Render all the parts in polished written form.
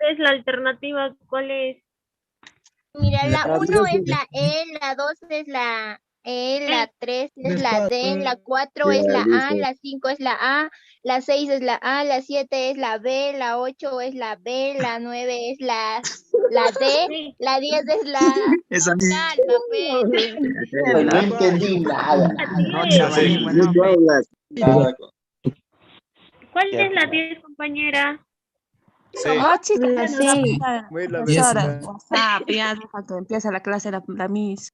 es la alternativa? ¿Cuál es? Mira, la 1 es la E, la 2 es la E, la 3 es la D, la 4 es la A, la 5 es la A, la 6 es la A, la 7 es la B, la 8 es la B, la 9 es la D, Sí. la 10 es la... Esa misma. Calma, pe. No entendí nada. La No, 10. ¿Cuál es la 10, compañera? Oh, chicas, Sí. profesora. WhatsApp, ya deja que empiece la clase la Miss.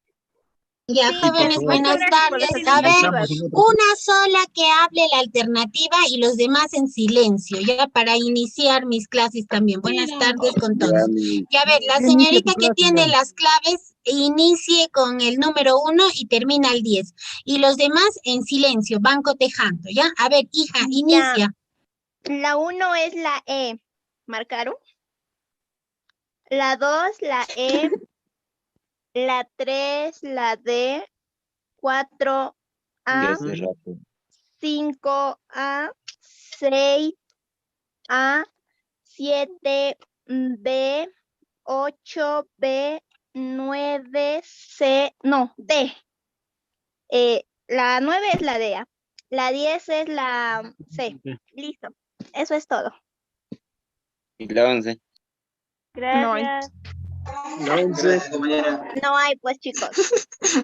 Ya, Sí, jóvenes, muchas buenas gracias por las tardes. A ver, iniciativas. una sola que hable la alternativa y los demás en silencio, ya para iniciar mis clases también. Buenas tardes con todos. Y a ver, la señorita que tiene las claves, inicie con el número 1 y termina el 10. Y los demás en silencio, van cotejando, ¿ya? A ver, hija, inicia. La 1 es la E. ¿Marcaron? La 2, la E. La 3, la D. 4, A. 5, A. 6, A. 7, B. 8, B. 9, C. No, D. La 9 es la D. La 10 es la C. Listo. Eso es todo. Y la 11. Gracias. No hay, pues, chicos.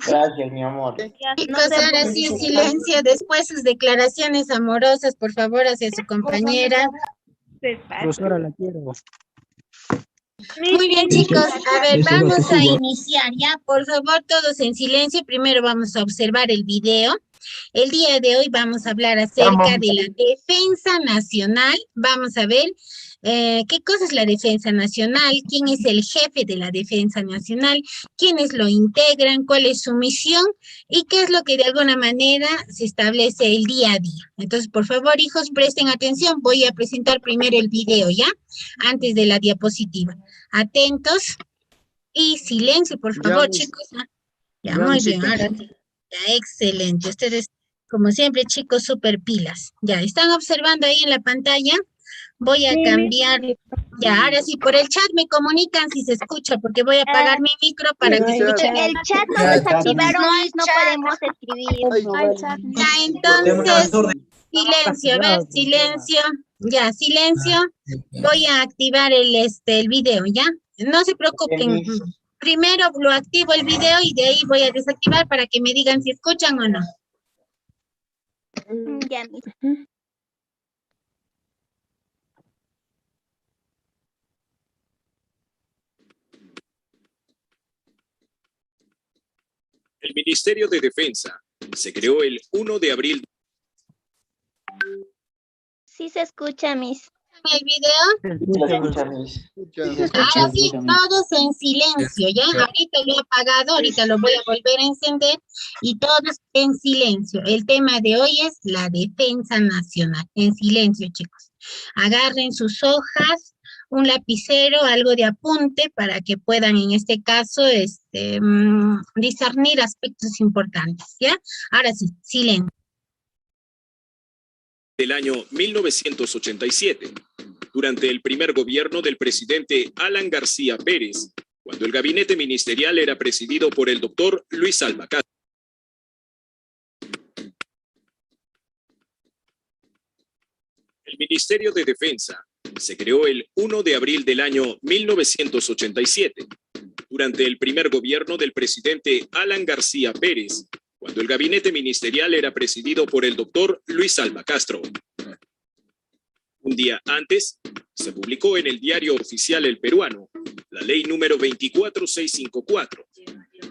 Gracias, mi amor. Chicos, ahora sí, silencio. Después sus declaraciones amorosas, por favor, hacia su compañera. Profesora, la quiero. Muy bien, chicos. A ver, vamos a iniciar ya. Por favor, todos en silencio. Primero vamos a observar el video. El día de hoy vamos a hablar acerca de la defensa nacional. Vamos a ver qué cosa es la defensa nacional, quién es el jefe de la defensa nacional, quiénes lo integran, cuál es su misión y qué es lo que de alguna manera se establece el día a día. Entonces, por favor, hijos, presten atención. Voy a presentar primero el video, ¿ya? Antes de la diapositiva. Atentos y silencio, por favor, chicos. Ya, muy bien, ahora sí. Ya, excelente. Ustedes, como siempre, chicos, súper pilas. Ya, ¿están observando ahí en la pantalla? Voy a cambiar. Ya, ahora sí, por el chat me comunican si se escucha, porque voy a apagar mi micro para que se escuche. El chat lo desactivaron y no podemos escribir. Ya, entonces, silencio, a ver, silencio. Ya, silencio. Voy a activar el video, ¿ya? No se preocupen. Primero lo activo el video y de ahí voy a desactivar para que me digan si escuchan o no. Ya. El Ministerio de Defensa se creó el 1 de abril. Sí se escucha, Miss. ¿El video? Ahora sí, todos en silencio, ¿ya? Ahorita lo he apagado, ahorita lo voy a volver a encender y todos en silencio. El tema de hoy es la defensa nacional. En silencio, chicos. Agarren sus hojas, un lapicero, algo de apunte para que puedan, en este caso, discernir aspectos importantes, ¿ya? Ahora sí, silencio. Del año 1987, durante el primer gobierno del presidente Alan García Pérez, cuando el gabinete ministerial era presidido por el doctor Luis Alba Castro. El Ministerio de Defensa se creó el 1 de abril del año 1987, durante el primer gobierno del presidente Alan García Pérez, cuando el gabinete ministerial era presidido por el doctor Luis Alba Castro. Un día antes, se publicó en el diario oficial El Peruano la ley número 24654,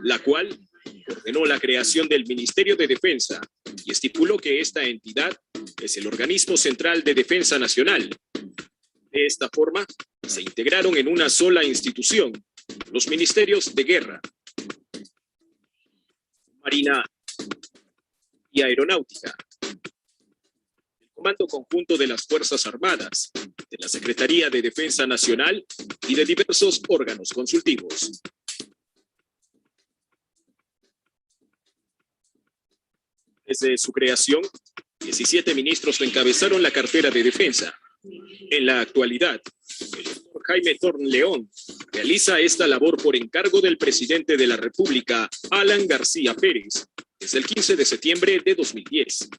la cual ordenó la creación del Ministerio de Defensa y estipuló que esta entidad es el organismo central de defensa nacional. De esta forma, se integraron en una sola institución los ministerios de Guerra, Marina y Aeronáutica, el Comando Conjunto de las Fuerzas Armadas, de la Secretaría de Defensa Nacional y de diversos órganos consultivos. Desde su creación, 17 ministros encabezaron la cartera de defensa. En la actualidad, el Jaime Thorn León realiza esta labor por encargo del presidente de la República, Alan García Pérez, desde el 15 de septiembre de 2010.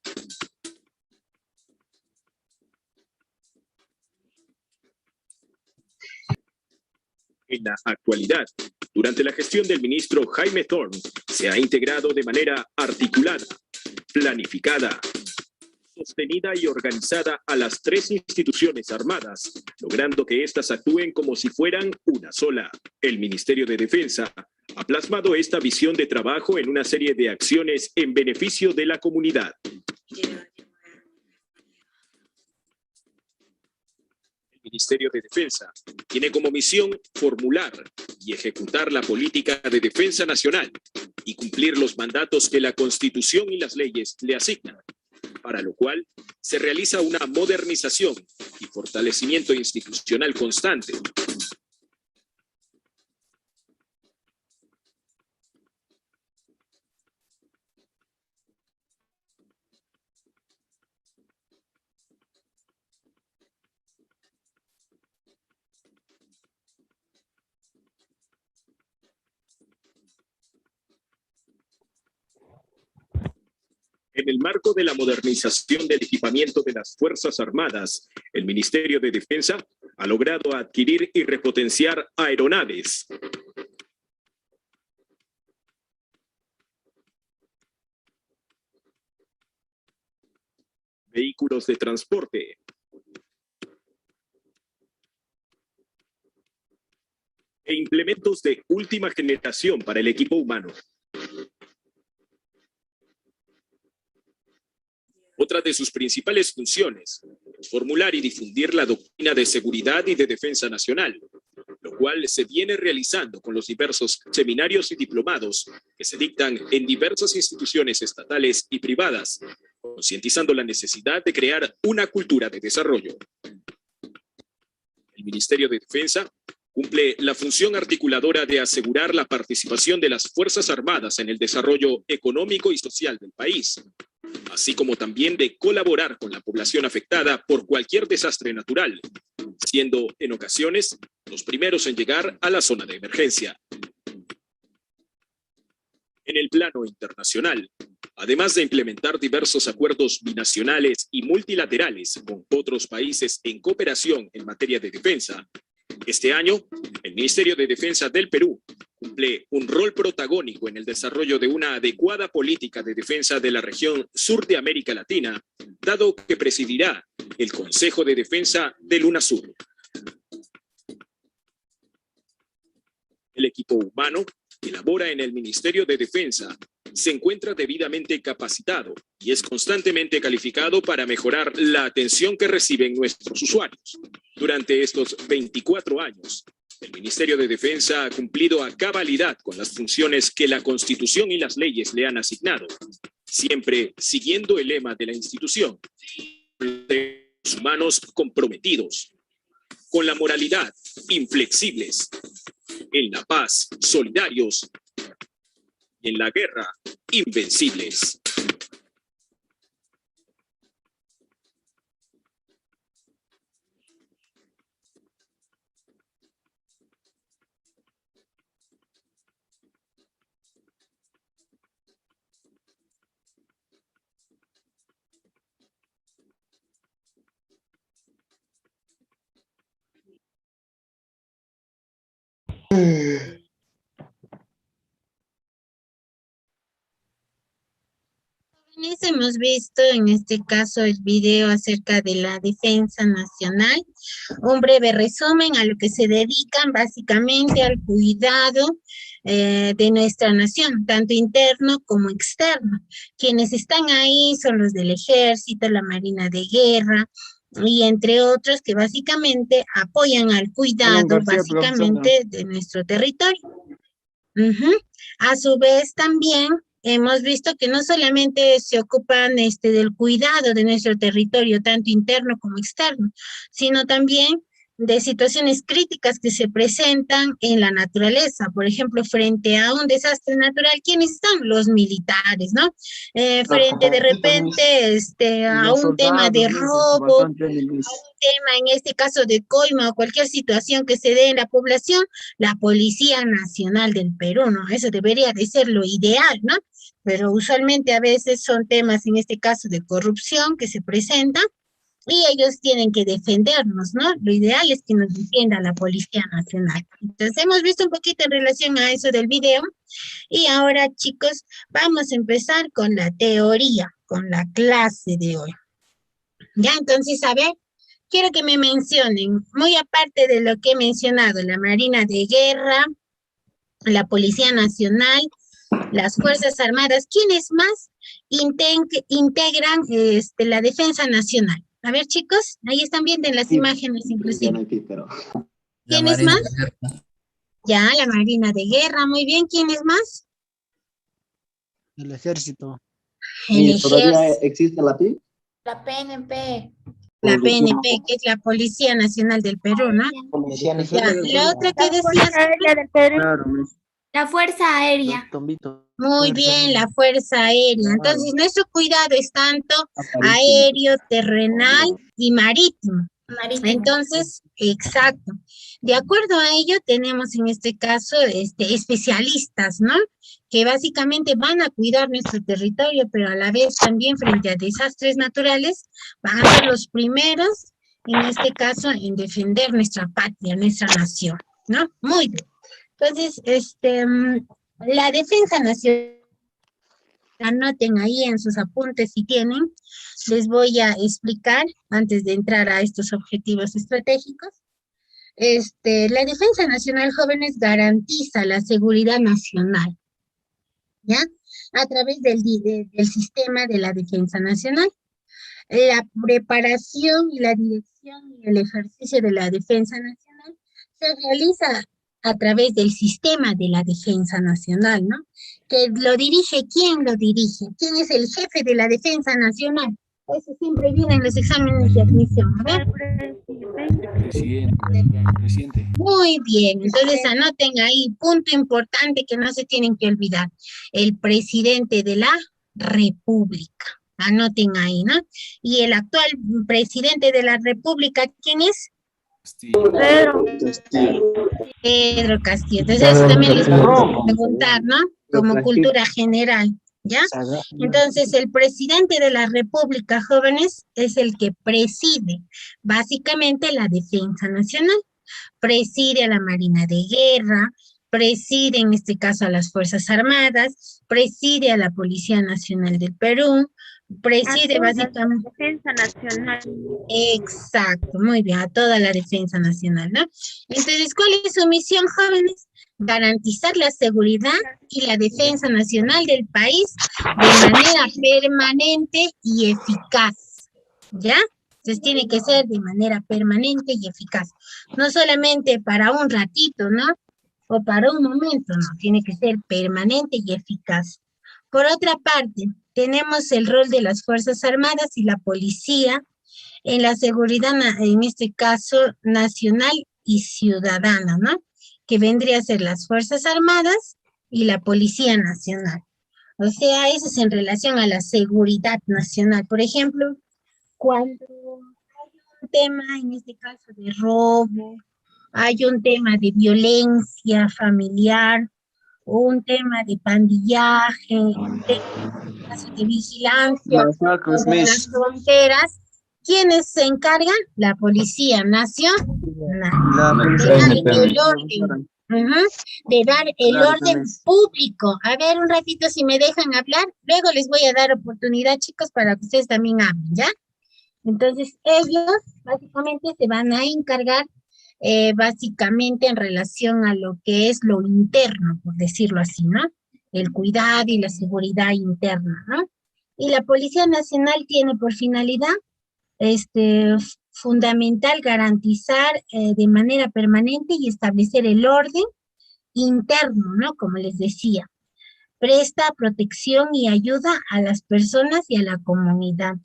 En la actualidad, durante la gestión del ministro Jaime Thorn, se ha integrado de manera articulada, planificada, sostenida y organizada a las tres instituciones armadas, logrando que éstas actúen como si fueran una sola. El Ministerio de Defensa ha plasmado esta visión de trabajo en una serie de acciones en beneficio de la comunidad. El Ministerio de Defensa tiene como misión formular y ejecutar la política de defensa nacional y cumplir los mandatos que la Constitución y las leyes le asignan, para lo cual se realiza una modernización y fortalecimiento institucional constante. En el marco de la modernización del equipamiento de las Fuerzas Armadas, el Ministerio de Defensa ha logrado adquirir y repotenciar aeronaves, vehículos de transporte, e implementos de última generación para el equipo humano. Otra de sus principales funciones es formular y difundir la doctrina de seguridad y de defensa nacional, lo cual se viene realizando con los diversos seminarios y diplomados que se dictan en diversas instituciones estatales y privadas, concientizando la necesidad de crear una cultura de desarrollo. El Ministerio de Defensa cumple la función articuladora de asegurar la participación de las Fuerzas Armadas en el desarrollo económico y social del país, así como también de colaborar con la población afectada por cualquier desastre natural, siendo en ocasiones los primeros en llegar a la zona de emergencia. En el plano internacional, además de implementar diversos acuerdos binacionales y multilaterales con otros países en cooperación en materia de defensa, este año, el Ministerio de Defensa del Perú cumple un rol protagónico en el desarrollo de una adecuada política de defensa de la región sur de América Latina, dado que presidirá el Consejo de Defensa del UNASUR. El equipo humano que labora en el Ministerio de Defensa se encuentra debidamente capacitado y es constantemente calificado para mejorar la atención que reciben nuestros usuarios. Durante estos 24 años, el Ministerio de Defensa ha cumplido a cabalidad con las funciones que la Constitución y las leyes le han asignado, siempre siguiendo el lema de la institución: los humanos comprometidos, con la moralidad, inflexibles, en la paz, solidarios, y en la guerra, invencibles. Hemos visto en este caso el video acerca de la defensa nacional, un breve resumen a lo que se dedican básicamente al cuidado de nuestra nación, tanto interno como externo. Quienes están ahí son los del Ejército, la Marina de Guerra, y entre otros que básicamente apoyan al cuidado básicamente de nuestro territorio. A su vez también hemos visto que no solamente se ocupan del cuidado de nuestro territorio, tanto interno como externo, sino también de situaciones críticas que se presentan en la naturaleza. Por ejemplo, frente a un desastre natural, ¿quiénes están? Los militares, ¿no? Frente de repente a un tema de robo, a un tema en este caso de coima o cualquier situación que se dé en la población, la Policía Nacional del Perú, ¿no? Eso debería de ser lo ideal, ¿no? Pero usualmente a veces son temas, en este caso, de corrupción que se presentan, y ellos tienen que defendernos, ¿no? Lo ideal es que nos defienda la Policía Nacional. Entonces, hemos visto un poquito en relación a eso del video, y ahora, chicos, vamos a empezar con la teoría, con la clase de hoy. Ya, entonces, a ver, quiero que me mencionen, muy aparte de lo que he mencionado, la Marina de Guerra, la Policía Nacional, las Fuerzas Armadas, ¿quiénes más integran la Defensa Nacional? A ver, chicos, ahí están viendo en las imágenes inclusive. ¿Quiénes más? Ya, la Marina de Guerra, muy bien. ¿Quiénes más? El ejército. El ¿Todavía ejército. existe la PIB? La PNP. La PNP, que es la Policía Nacional del Perú, ¿no? Policía Ya, Nacional. la otra que La decías. Fuerza Aérea del Perú. Claro, La Fuerza Aérea. Muy bien, la Fuerza Aérea. Entonces, nuestro cuidado es tanto aéreo, terrenal y marítimo. Entonces, exacto. De acuerdo a ello, tenemos en este caso especialistas, ¿no? Que básicamente van a cuidar nuestro territorio, pero a la vez también frente a desastres naturales, van a ser los primeros, en este caso, en defender nuestra patria, nuestra nación, ¿no? Muy bien. Entonces, la defensa nacional, anoten ahí en sus apuntes si tienen, les voy a explicar antes de entrar a estos objetivos estratégicos. La defensa nacional, jóvenes, garantiza la seguridad nacional, ¿ya? A través del sistema de la defensa nacional. La preparación y la dirección y el ejercicio de la defensa nacional se realiza a través del sistema de la defensa nacional, ¿no? Que lo dirige, ¿quién lo dirige? ¿Quién es el jefe de la defensa nacional? Eso siempre viene en los exámenes de admisión, ¿verdad? Presidente. Muy bien, entonces anoten ahí, punto importante que no se tienen que olvidar. El presidente de la República. Anoten ahí, ¿no? Y el actual presidente de la República, ¿quién es? Pedro Castillo. Entonces eso también les puedo preguntar, ¿no? Como cultura general, ¿ya? Entonces el presidente de la República, jóvenes, es el que preside básicamente la defensa nacional. Preside a la Marina de Guerra, preside en este caso a las Fuerzas Armadas, preside a la Policía Nacional del Perú, preside básicamente... Defensa Nacional. Exacto, muy bien, a toda la defensa nacional, ¿no? Entonces, ¿cuál es su misión, jóvenes? Garantizar la seguridad y la defensa nacional del país de manera permanente y eficaz, ¿ya? Entonces, tiene que ser de manera permanente y eficaz. No solamente para un ratito, ¿no? O para un momento, no, tiene que ser permanente y eficaz. Por otra parte, tenemos el rol de las Fuerzas Armadas y la Policía en la seguridad, en este caso, nacional y ciudadana, ¿no? Que vendría a ser las Fuerzas Armadas y la Policía Nacional. O sea, eso es en relación a la seguridad nacional. Por ejemplo, cuando hay un tema, en este caso, de robo, hay un tema de violencia familiar, un tema de pandillaje, un tema de vigilancia en las fronteras. ¿Quiénes se encargan? La Policía Nacional. De dar el orden público. A ver, un ratito si me dejan hablar, luego les voy a dar oportunidad, chicos, para que ustedes también hablen, ¿ya? Entonces, ellos básicamente se van a encargar básicamente en relación a lo que es lo interno, por decirlo así, ¿no? El cuidado y la seguridad interna, ¿no? Y la Policía Nacional tiene por finalidad fundamental garantizar de manera permanente y establecer el orden interno, ¿no? Como les decía. Presta protección y ayuda a las personas y a la comunidad,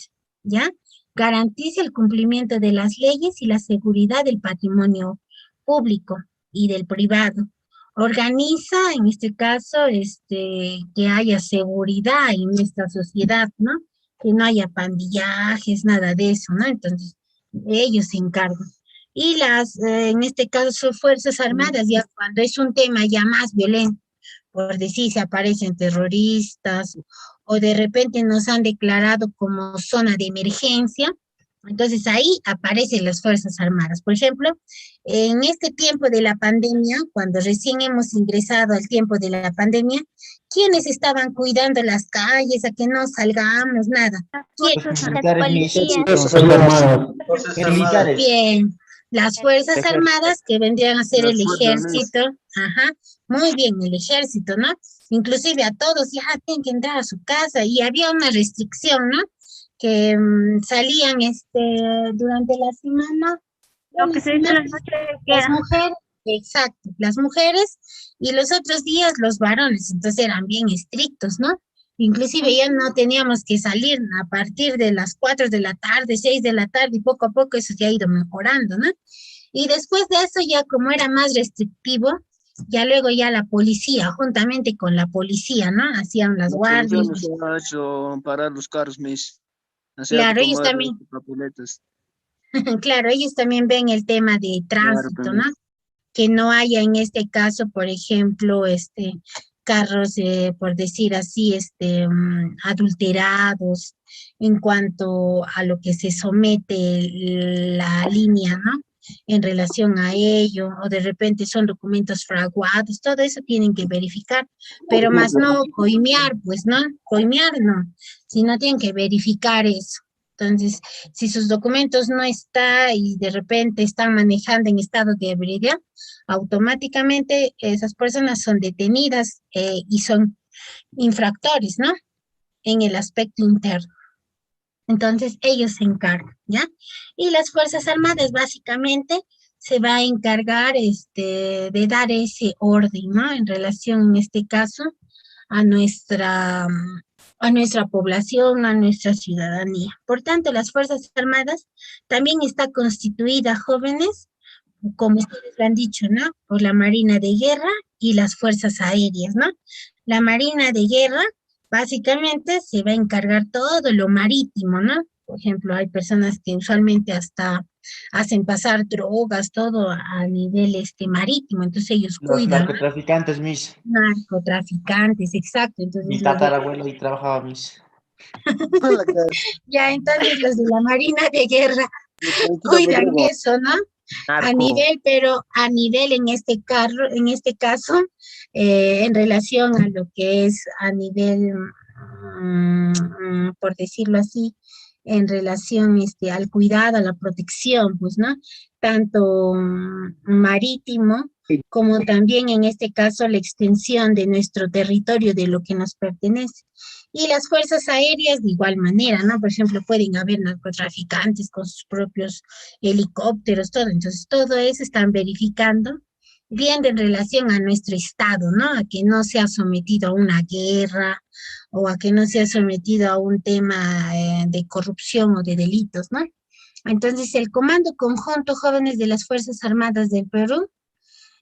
¿ya? garantiza el cumplimiento de las leyes y la seguridad del patrimonio público y del privado. Organiza, en este caso, que haya seguridad en esta sociedad, ¿no? Que no haya pandillajes, nada de eso, ¿no? Entonces, ellos se encargan. Y en este caso, Fuerzas Armadas, ya cuando es un tema ya más violento, por decir, se aparecen terroristas, o de repente nos han declarado como zona de emergencia, entonces ahí aparecen las Fuerzas Armadas. Por ejemplo, en este tiempo de la pandemia, cuando recién hemos ingresado al tiempo de la pandemia, ¿quiénes estaban cuidando las calles, a que no salgamos, nada? Bien, las Fuerzas Armadas que vendrían a ser el ejército, ajá, muy bien, el ejército, ¿no? Inclusive a todos ya tienen que entrar a su casa y había una restricción, ¿no? Que salían durante la semana. Lo que se dice la noche las mujeres, exacto, las mujeres y los otros días los varones, entonces eran bien estrictos, ¿no? Inclusive ya no teníamos que salir a partir de las 4 de la tarde, 6 de la tarde, y poco a poco eso ya ha ido mejorando, ¿no? Y después de eso ya como era más restrictivo, ya luego ya la policía, juntamente con la policía, ¿no? Hacían las guardias. Parar los carros, mis. Claro, ellos también. Claro, ellos también ven el tema de tránsito, ¿no? Que no haya en este caso, por ejemplo, carros, por decir así, adulterados en cuanto a lo que se somete la línea, ¿no? En relación a ello, o de repente son documentos fraguados, todo eso tienen que verificar, pero más no coimear, pues, ¿no? Coimear no, sino tienen que verificar eso. Entonces, si sus documentos no están y de repente están manejando en estado de ebriedad, automáticamente esas personas son detenidas y son infractores, ¿no? En el aspecto interno. Entonces, ellos se encargan, ¿ya? Y las Fuerzas Armadas básicamente se va a encargar de dar ese orden, ¿no? En relación, en este caso, a nuestra población, a nuestra ciudadanía. Por tanto, las Fuerzas Armadas también está constituida, jóvenes, como ustedes lo han dicho, ¿no? Por la Marina de Guerra y las Fuerzas Aéreas, ¿no? La Marina de Guerra básicamente se va a encargar todo lo marítimo, ¿no? Por ejemplo, hay personas que usualmente hasta hacen pasar drogas, todo a nivel marítimo, entonces ellos Los cuidan. narcotraficantes, mis. Narcotraficantes, exacto. Entonces, Mi tatarabuelo ahí trabajaba, mis. ya, entonces los de la Marina de Guerra cuidan eso, ¿no? A nivel, pero a nivel en este caso, en relación a lo que es a nivel, por decirlo así, en relación al cuidado, a la protección, pues, ¿no? Tanto marítimo, como también en este caso la extensión de nuestro territorio, de lo que nos pertenece. Y las fuerzas aéreas de igual manera, ¿no? Por ejemplo, pueden haber narcotraficantes con sus propios helicópteros, todo. Entonces, todo eso están verificando bien en relación a nuestro estado, ¿no? A que no sea sometido a una guerra o a que no sea sometido a un tema de corrupción o de delitos, ¿no? Entonces, el Comando Conjunto Jóvenes de las Fuerzas Armadas del Perú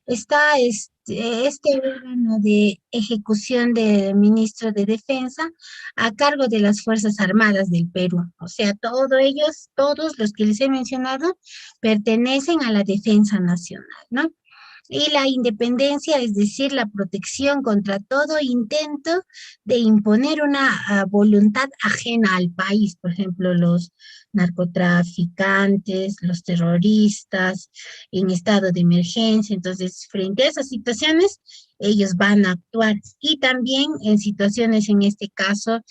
está este órgano de ejecución del ministro de Defensa a cargo de las Fuerzas Armadas del Perú. O sea, todos los que les he mencionado, pertenecen a la defensa nacional, ¿no? Y la independencia, es decir, la protección contra todo intento de imponer una voluntad ajena al país, por ejemplo, los narcotraficantes, los terroristas en estado de emergencia. Entonces, frente a esas situaciones, ellos van a actuar. Y también en situaciones, en este caso,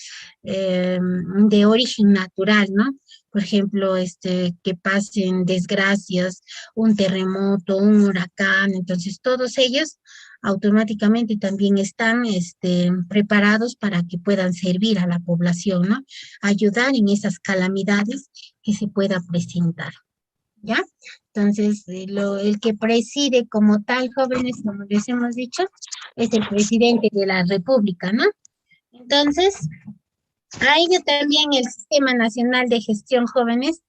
de origen natural, ¿no? Por ejemplo, que pasen desgracias, un terremoto, un huracán. Entonces, todos ellos automáticamente también están preparados para que puedan servir a la población, ¿no? Ayudar en esas calamidades que se pueda presentar, ¿ya? Entonces, el que preside como tal, jóvenes, como les hemos dicho, es el presidente de la República, ¿no? Entonces, A ello también el Sistema Nacional de Gestión Jóvenes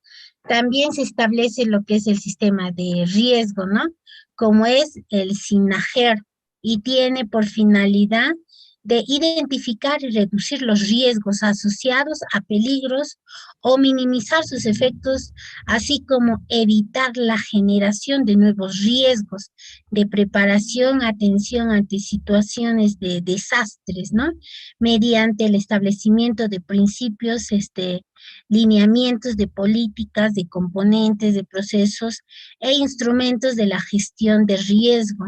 también se establece lo que es el sistema de riesgo, ¿no? Como es el SINAGER, y tiene por finalidad de identificar y reducir los riesgos asociados a peligros o minimizar sus efectos, así como evitar la generación de nuevos riesgos de preparación, atención ante situaciones de desastres, ¿no? Mediante el establecimiento de principios, lineamientos de políticas, de componentes, de procesos e instrumentos de la gestión de riesgo,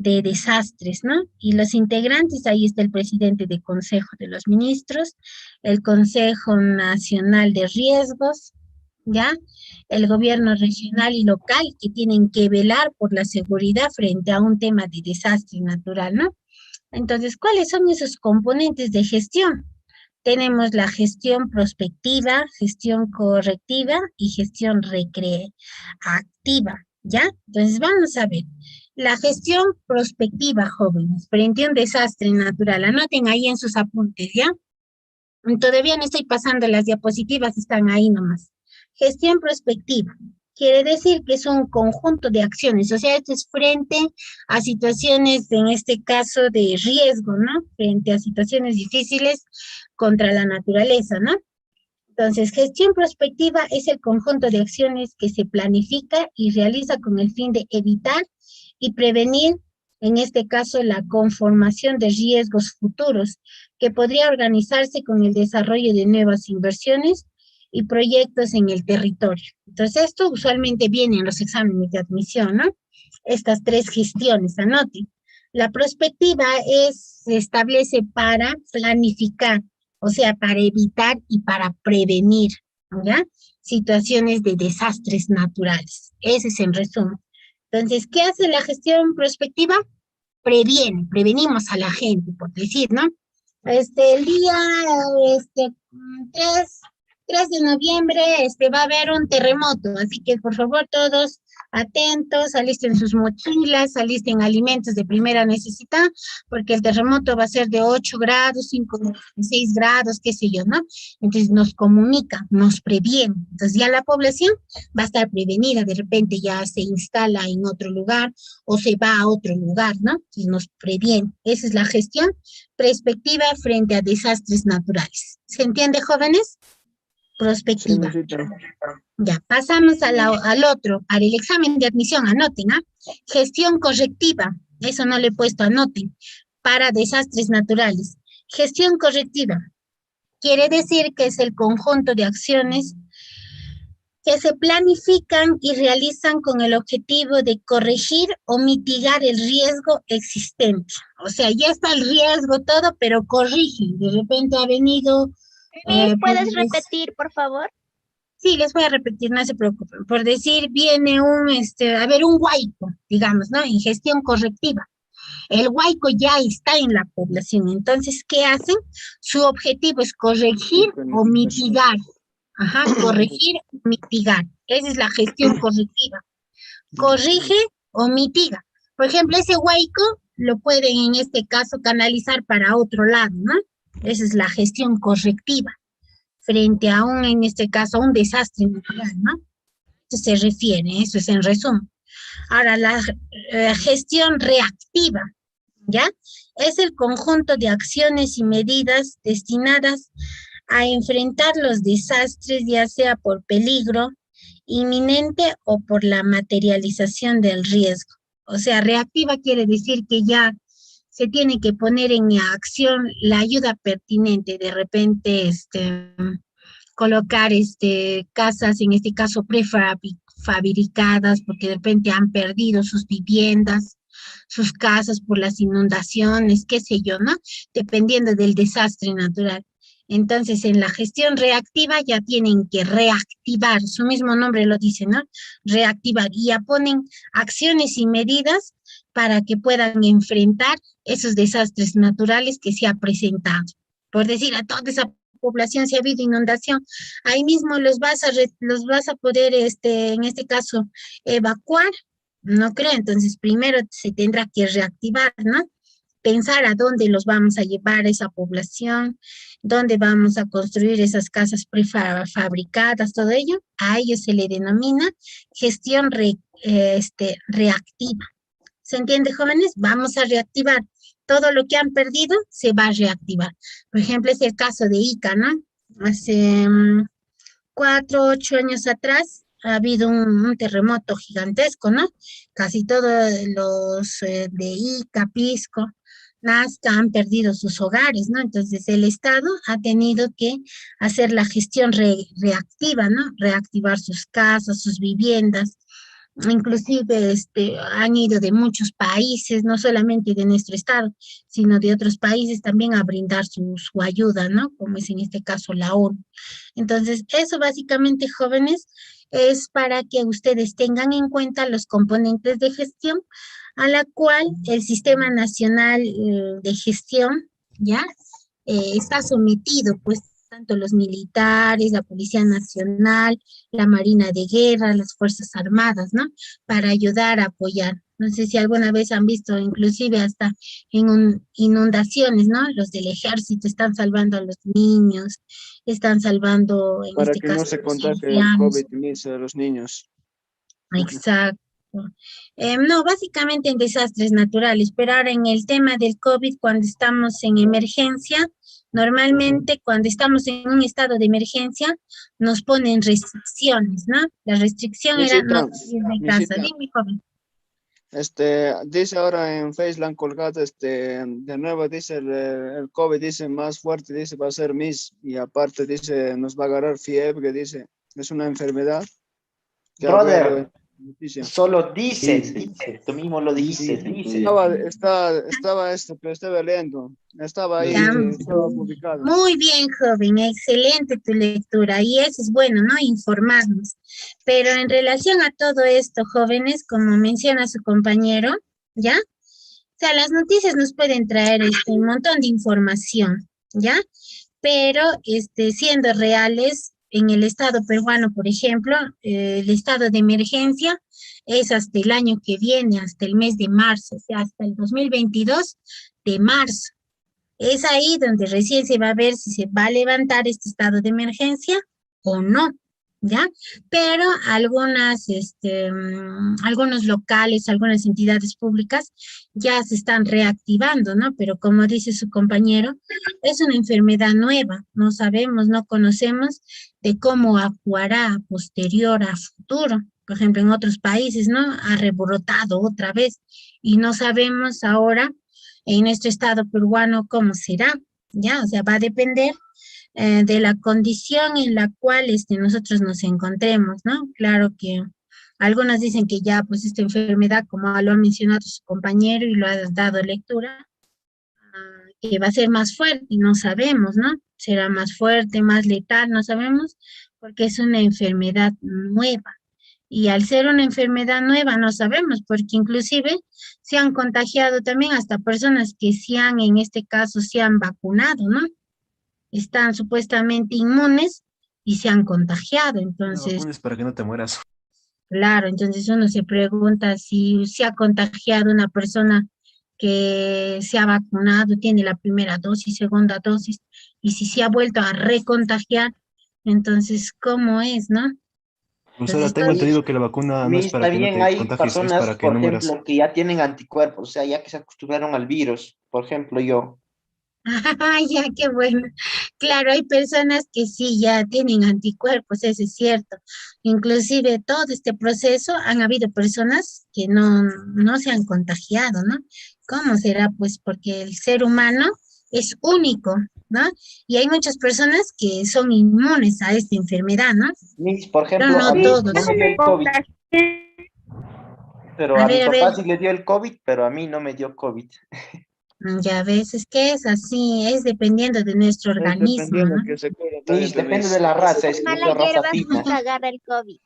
de desastres, ¿no? Y los integrantes, ahí está el presidente del Consejo de los Ministros, el Consejo Nacional de Riesgos, ¿ya? El gobierno regional y local, que tienen que velar por la seguridad frente a un tema de desastre natural, ¿no? Entonces, ¿cuáles son esos componentes de gestión? Tenemos la gestión prospectiva, gestión correctiva y gestión recreativa, ¿ya? Entonces, vamos a ver. La gestión prospectiva, jóvenes, frente a un desastre natural. Anoten ahí en sus apuntes, ¿ya? Todavía no estoy pasando las diapositivas, están ahí nomás. Gestión prospectiva. Quiere decir que es un conjunto de acciones, o sea, esto es frente a situaciones, en este caso, de riesgo, ¿no? Frente a situaciones difíciles contra la naturaleza, ¿no? Entonces, gestión prospectiva es el conjunto de acciones que se planifica y realiza con el fin de evitar y prevenir, en este caso, la conformación de riesgos futuros, que podría organizarse con el desarrollo de nuevas inversiones y proyectos en el territorio. Entonces, esto usualmente viene en los exámenes de admisión, ¿no? Estas tres gestiones, anoten. La prospectiva se establece para planificar, o sea, para evitar y para prevenir, ¿ya? Situaciones de desastres naturales. Ese es en resumen. Entonces, ¿qué hace la gestión prospectiva? Prevenimos a la gente, por decir, ¿no? El día 3 de noviembre va a haber un terremoto, así que por favor todos atentos, alisten sus mochilas, alisten alimentos de primera necesidad, porque el terremoto va a ser de 8 grados, 5, 6 grados, qué sé yo, ¿no? Entonces nos comunica, nos previene. Entonces ya la población va a estar prevenida, de repente ya se instala en otro lugar o se va a otro lugar, ¿no? Entonces nos previene. Esa es la gestión prospectiva frente a desastres naturales. ¿Se entiende, jóvenes? Prospectiva. Ya, pasamos al otro, para el examen de admisión, anoten, ¿ah? Gestión correctiva, eso no le he puesto, anoten, para desastres naturales. Gestión correctiva, quiere decir que es el conjunto de acciones que se planifican y realizan con el objetivo de corregir o mitigar el riesgo existente. O sea, ya está el riesgo todo, pero corrigen. De repente ha venido... ¿Puedes repetir, por favor? Sí, les voy a repetir, no se preocupen. Por decir, viene un huaico, digamos, ¿no? En gestión correctiva. El huaico ya está en la población. Entonces, ¿qué hacen? Su objetivo es corregir o mitigar. Ajá, corregir o mitigar. Esa es la gestión correctiva. Corrige o mitiga. Por ejemplo, ese huaico lo pueden, en este caso, canalizar para otro lado, ¿no? Esa es la gestión correctiva. Frente a en este caso, a un desastre natural, ¿no? Eso se refiere, eso es en resumen. Ahora, la gestión reactiva, ¿ya? Es el conjunto de acciones y medidas destinadas a enfrentar los desastres, ya sea por peligro inminente o por la materialización del riesgo. O sea, reactiva quiere decir que ya se tiene que poner en acción la ayuda pertinente, de repente colocar casas, en este caso prefabricadas, porque de repente han perdido sus viviendas, sus casas por las inundaciones, qué sé yo, ¿no? Dependiendo del desastre natural. Entonces, en la gestión reactiva ya tienen que reactivar, su mismo nombre lo dice, ¿no? Reactivar, y ya ponen acciones y medidas para que puedan enfrentar esos desastres naturales que se ha presentado. Por decir, a toda esa población, si ha habido inundación, ahí mismo los vas a poder, en este caso, evacuar, no creo. Entonces, primero se tendrá que reactivar, ¿no? Pensar a dónde los vamos a llevar a esa población, donde vamos a construir esas casas prefabricadas, todo ello, a ello se le denomina gestión reactiva. ¿Se entiende, jóvenes? Vamos a reactivar. Todo lo que han perdido se va a reactivar. Por ejemplo, es el caso de Ica, ¿no? Hace 4, 8 años atrás ha habido un terremoto gigantesco, ¿no? Casi todos los de Ica, Pisco, Nazca han perdido sus hogares, ¿no? Entonces el Estado ha tenido que hacer la gestión reactiva, ¿no? Reactivar sus casas, sus viviendas. Inclusive han ido de muchos países, no solamente de nuestro estado, sino de otros países también a brindar su ayuda, ¿no? Como es en este caso la ONU. Entonces, eso básicamente, jóvenes, es para que ustedes tengan en cuenta los componentes de gestión a la cual el Sistema Nacional de Gestión, ¿ya? Está sometido, pues, tanto los militares, la Policía Nacional, la Marina de Guerra, las Fuerzas Armadas, ¿no? Para ayudar a apoyar. No sé si alguna vez han visto, inclusive hasta en inundaciones, ¿no? Los del ejército están salvando a los niños, están salvando, en Para este que caso, no se los contagie el ancianos. COVID a los niños. Exacto. No, básicamente en desastres naturales, pero ahora en el tema del COVID, cuando estamos en emergencia, normalmente cuando estamos en un estado de emergencia, nos ponen restricciones, ¿no? La restricción era no salir de casa. Dime, joven. Dice ahora en Facebook han colgado, de nuevo dice el COVID, dice más fuerte, dice va a ser Miss, y aparte dice nos va a agarrar fiebre, dice, es una enfermedad. Brother, noticia. solo dices, tú mismo lo dices, dices. Estaba leyendo, estaba ahí, Ya. estaba publicado. Muy bien, joven, excelente tu lectura, y eso es bueno, ¿no? Informarnos. Pero en relación a todo esto, jóvenes, como menciona su compañero, ¿ya? O sea, las noticias nos pueden traer un montón de información, ¿ya? Pero siendo reales, en el estado peruano, por ejemplo, el estado de emergencia es hasta el año que viene, hasta el mes de marzo, o sea, hasta el 2022 de marzo. Es ahí donde recién se va a ver si se va a levantar este estado de emergencia o no, ¿ya? Pero algunos locales, algunas entidades públicas ya se están reactivando, ¿no? Pero como dice su compañero, es una enfermedad nueva, no sabemos, no conocemos de cómo actuará a posterior, a futuro. Por ejemplo, en otros países, ¿no? Ha rebrotado otra vez y no sabemos ahora en nuestro estado peruano cómo será, ¿ya? O sea, va a depender de la condición en la cual nosotros nos encontremos, ¿no? Claro que algunos dicen que ya, pues, esta enfermedad, como lo ha mencionado su compañero y lo ha dado lectura, que va a ser más fuerte, y no sabemos, ¿no? Será más fuerte, más letal, no sabemos, porque es una enfermedad nueva. Y al ser una enfermedad nueva no sabemos, porque inclusive se han contagiado también hasta personas que en este caso, se han vacunado, ¿no? Están supuestamente inmunes y se han contagiado, entonces... No vacunes para que no te mueras. Claro, entonces uno se pregunta si se ha contagiado una persona que se ha vacunado, tiene la primera dosis, segunda dosis, y si se ha vuelto a recontagiar, entonces, ¿cómo es, no? Profesora, tengo entendido que la vacuna no es para que no También te hay contagies, es personas, para que por no mueras. ejemplo, que ya tienen anticuerpos, o sea, ya que se acostumbraron al virus, por ejemplo, yo. Ya, qué bueno. Claro, hay personas que sí ya tienen anticuerpos, eso es cierto. Inclusive todo este proceso han habido personas que no se han contagiado, ¿no? ¿Cómo será? Pues porque el ser humano es único, ¿no? Y hay muchas personas que son inmunes a esta enfermedad, ¿no? Por Pero ejemplo, no a mí todos. no me dio el COVID, pero A a ver, mi a papá ver. sí le dio el COVID, pero a mí no me dio COVID. Ya ves, es que es así, es dependiendo de nuestro organismo, Dependiendo ¿no? que se cuida Miss, depende de la raza, es que yo Mala soy raza hierba fina. nunca agarra el COVID.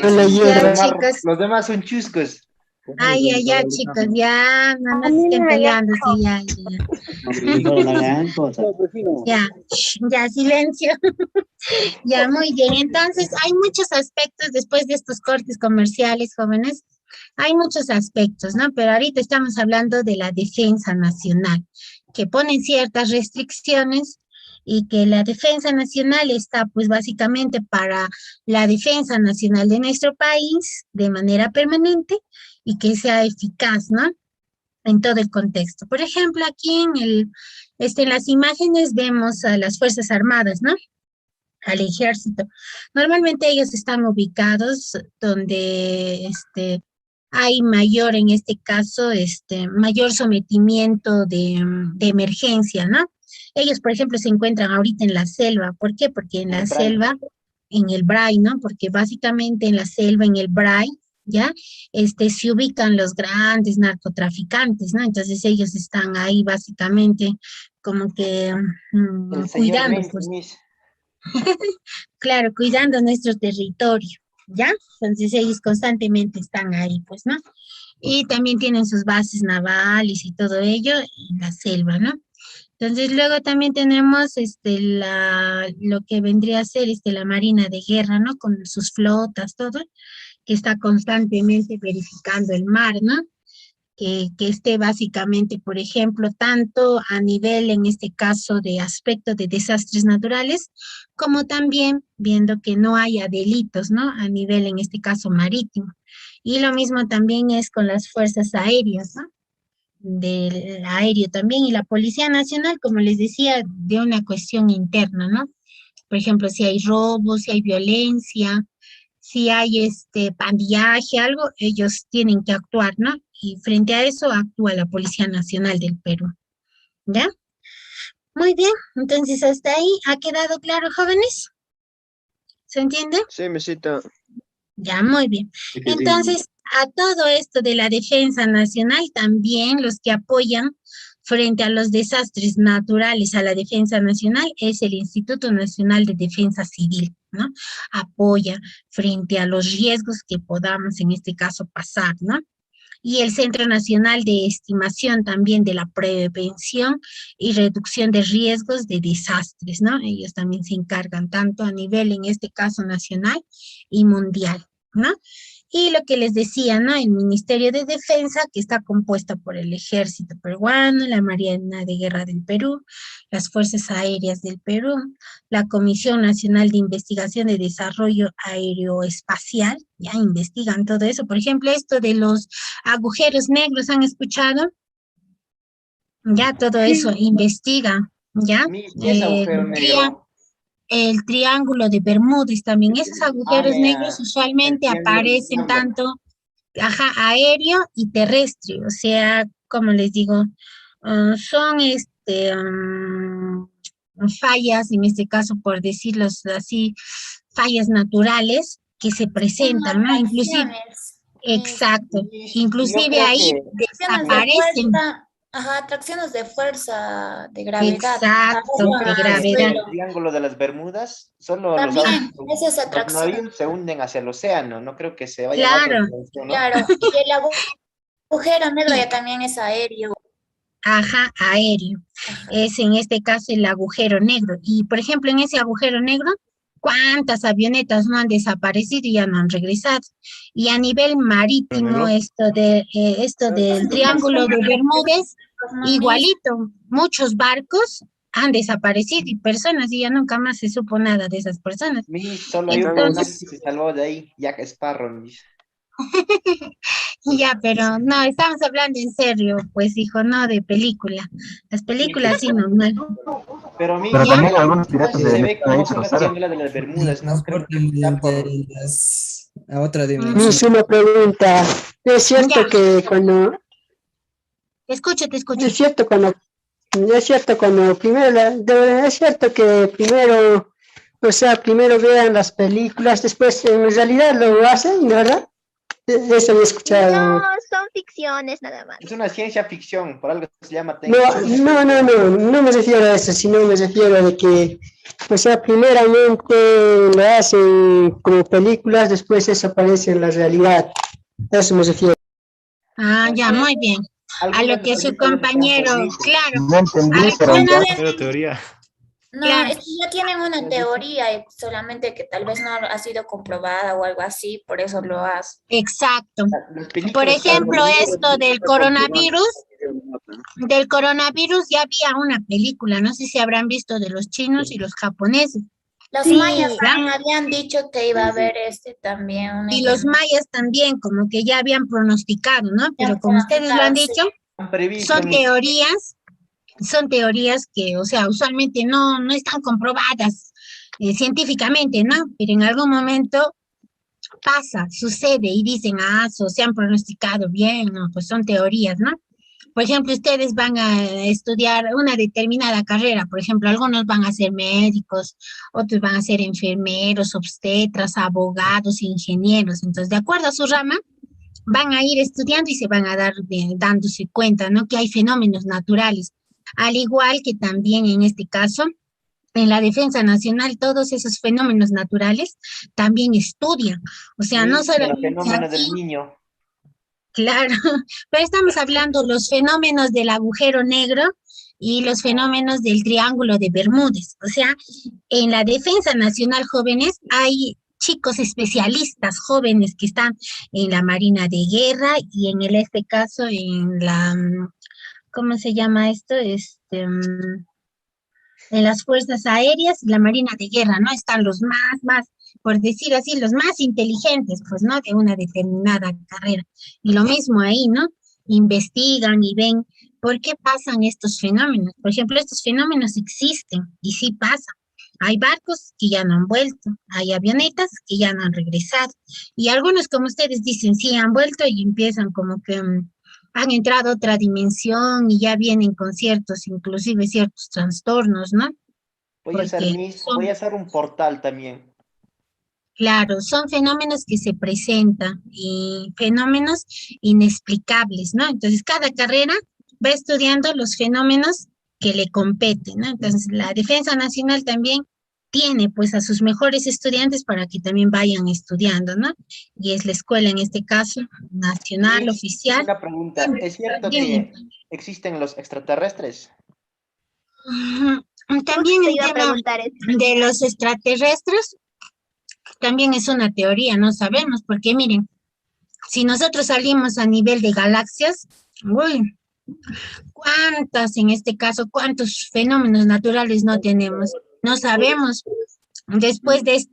Ya, chicos. Los demás son chuscos. Ya, chicos, ya, no estén peleando, sí, ya. Ya, silencio. Ya, muy bien. Entonces, hay muchos aspectos después de estos cortes comerciales, jóvenes. Hay muchos aspectos, ¿no? Pero ahorita estamos hablando de la defensa nacional. que ponen ciertas restricciones y que la defensa nacional está pues básicamente para la defensa nacional de nuestro país de manera permanente y que sea eficaz, ¿no? En todo el contexto. Por ejemplo, aquí en las imágenes vemos a las Fuerzas Armadas, ¿no? Al ejército. Normalmente ellos están ubicados donde hay mayor, en este caso, mayor sometimiento de emergencia, ¿no? Ellos, por ejemplo, se encuentran ahorita en la selva. ¿Por qué? Porque en la selva, en el Bray, ¿no? Porque básicamente en la selva, en el Bray, ¿ya? Se ubican los grandes narcotraficantes, ¿no? Entonces ellos están ahí básicamente como que cuidando, pues. Claro, cuidando nuestro territorio, ¿ya? Entonces ellos constantemente están ahí, pues, ¿no? Y también tienen sus bases navales y todo ello en la selva, ¿no? Entonces luego también tenemos lo que vendría a ser la Marina de Guerra, ¿no? Con sus flotas, todo, que está constantemente verificando el mar, ¿no? Que esté básicamente, por ejemplo, tanto a nivel, en este caso, de aspecto de desastres naturales, como también viendo que no haya delitos, ¿no? A nivel, en este caso, marítimo. Y lo mismo también es con las fuerzas aéreas, ¿no? Del aéreo también, y la Policía Nacional, como les decía, de una cuestión interna, ¿no? Por ejemplo, si hay robos, si hay violencia, si hay pandillaje, algo, ellos tienen que actuar, ¿no? Y frente a eso actúa la Policía Nacional del Perú, ¿ya? Muy bien, entonces hasta ahí, ¿ha quedado claro, jóvenes? ¿Se entiende? Sí, mesita. Ya, muy bien. Entonces, a todo esto de la defensa nacional, también los que apoyan frente a los desastres naturales a la defensa nacional es el Instituto Nacional de Defensa Civil, ¿no? Apoya frente a los riesgos que podamos en este caso pasar, ¿no? Y el Centro Nacional de Estimación también de la Prevención y Reducción de Riesgos de Desastres, ¿no? Ellos también se encargan tanto a nivel, en este caso, nacional y mundial, ¿no? Y lo que les decía, ¿no? El Ministerio de Defensa, que está compuesto por el Ejército Peruano, la Marina de Guerra del Perú, las Fuerzas Aéreas del Perú, la Comisión Nacional de Investigación de Desarrollo Aeroespacial, ya investigan todo eso. Por ejemplo, esto de los agujeros negros, ¿han escuchado? Ya todo eso investiga, ¿ya? ¿Qué es agujero negro? El triángulo de Bermúdez también. Esos agujeros negros usualmente aparecen tanto aéreo y terrestre. O sea, como les digo, son fallas, en este caso, por decirlo así, fallas naturales que se presentan, ¿no? Inclusive, exacto, inclusive ahí desaparecen. Ajá, atracciones de fuerza, de gravedad. Exacto, de gravedad. El triángulo de las Bermudas, solo También, esa es los atracción. navíos se hunden hacia el océano, no creo que se vaya Claro. a otra dirección, ¿no? Claro, y el agujero negro ya también es aéreo. Ajá, aéreo. Es en este caso el agujero negro. Y por ejemplo, en ese agujero negro, ¿cuántas avionetas no han desaparecido y ya no han regresado? Y a nivel marítimo, esto del Triángulo de Bermúdez, igualito, muchos barcos han desaparecido y personas, y ya nunca más se supo nada de esas personas. Solo hay un personaje que se salvó de ahí, Jack Sparrow. Ya, pero no, estamos hablando en serio, pues hijo, no de película. Las películas sí, normal. Pero también algunos piratas se ve como ahí son las triángulas de las Bermudas, ¿no? Creo que a otra dimensión. Es una pregunta. Es cierto que cuando... Te escucho. Es cierto cuando primero, es cierto que primero, o sea, primero vean las películas, después en realidad lo hacen, ¿verdad? Eso he escuchado. No, son ficciones nada más. es una ciencia ficción, por algo se llama No me refiero a eso, sino me refiero a que, o sea, primeramente lo hacen como películas, después eso aparece en la realidad. A eso me refiero. Ah, ya, muy bien. A lo que su compañero, claro. No entendí, pero teoría. No, Claro. es que ya tienen una teoría, solamente que tal vez no ha sido comprobada o algo así, por eso lo hace. Exacto. Por ejemplo, esto del coronavirus, del coronavirus ya había una película, no sé si habrán visto, de los chinos y los japoneses. Los Sí, mayas ¿ya? también habían dicho que iba a haber también una Y los mayas también, como que ya habían pronosticado, ¿no? Pero Ya como ustedes lo han pronosticaron, sí. dicho, Han previsto, son teorías que, o sea, usualmente no están comprobadas científicamente, ¿no? Pero en algún momento pasa, sucede y dicen, se han pronosticado bien, ¿no? Pues son teorías, ¿no? Por ejemplo, ustedes van a estudiar una determinada carrera, por ejemplo, algunos van a ser médicos, otros van a ser enfermeros, obstetras, abogados, ingenieros. Entonces, de acuerdo a su rama, van a ir estudiando y se van a dándose cuenta, ¿no? Que hay fenómenos naturales. Al igual que también en este caso, en la Defensa Nacional, todos esos fenómenos naturales también estudian. O sea, no el solamente fenómeno aquí, del niño. claro, pero estamos hablando los fenómenos del agujero negro y los fenómenos del Triángulo de Bermúdez. O sea, en la Defensa Nacional Jóvenes hay chicos especialistas jóvenes que están en la Marina de Guerra y en este caso en la, ¿cómo se llama esto? En las Fuerzas Aéreas y la Marina de Guerra, ¿no? Están los más, por decir así, los más inteligentes, pues, ¿no? De una determinada carrera. Y lo mismo ahí, ¿no? Investigan y ven por qué pasan estos fenómenos. Por ejemplo, estos fenómenos existen y sí pasan. Hay barcos que ya no han vuelto, hay avionetas que ya no han regresado. Y algunos, como ustedes dicen, sí han vuelto y empiezan como que han entrado a otra dimensión y ya vienen con inclusive ciertos trastornos, ¿no? Voy a hacer Porque voy a hacer un portal también. claro, son fenómenos que se presentan y fenómenos inexplicables, ¿no? Entonces, cada carrera va estudiando los fenómenos que le competen, ¿no? Entonces, la Defensa Nacional también tiene, pues, a sus mejores estudiantes para que también vayan estudiando, ¿no? Y es la escuela, en este caso, nacional, oficial. Una pregunta, ¿es cierto que existen los extraterrestres? También te el iba a tema preguntar eso. de los extraterrestres también es una teoría, no sabemos, porque miren, si nosotros salimos a nivel de galaxias, uy, en este caso, cuántos fenómenos naturales no tenemos, no sabemos. Después de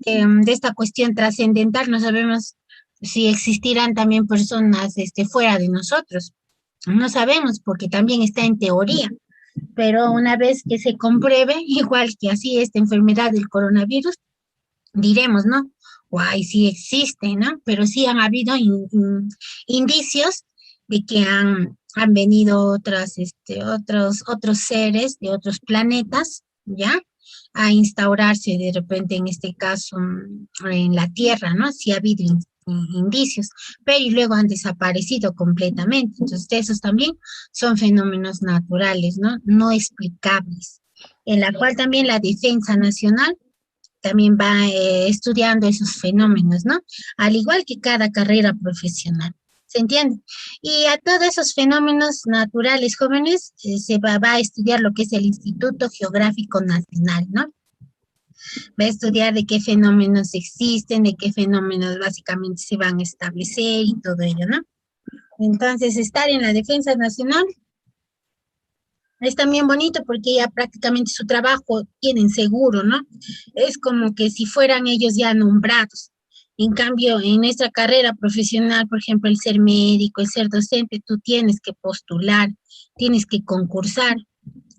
esta cuestión trascendental, no sabemos si existirán también personas fuera de nosotros. No sabemos, porque también está en teoría. Pero una vez que se compruebe, igual que así esta enfermedad del coronavirus, diremos, ¿no? Guay, sí existe, ¿no? Pero sí han habido indicios de que han venido otros seres de otros planetas, ¿ya? A instaurarse de repente, en este caso, en la Tierra, ¿no? Sí ha habido indicios, pero y luego han desaparecido completamente. Entonces, esos también son fenómenos naturales, ¿no? No explicables, en la cual también la Defensa Nacional también va estudiando esos fenómenos, ¿no? Al igual que cada carrera profesional, ¿se entiende? Y a todos esos fenómenos naturales jóvenes se va a estudiar lo que es el Instituto Geográfico Nacional, ¿no? Va a estudiar de qué fenómenos existen, de qué fenómenos básicamente se van a establecer y todo ello, ¿no? Entonces, estar en la Defensa Nacional es también bonito porque ya prácticamente su trabajo tienen seguro, ¿no? Es como que si fueran ellos ya nombrados. En cambio, en nuestra carrera profesional, por ejemplo, el ser médico, el ser docente, tú tienes que postular, tienes que concursar.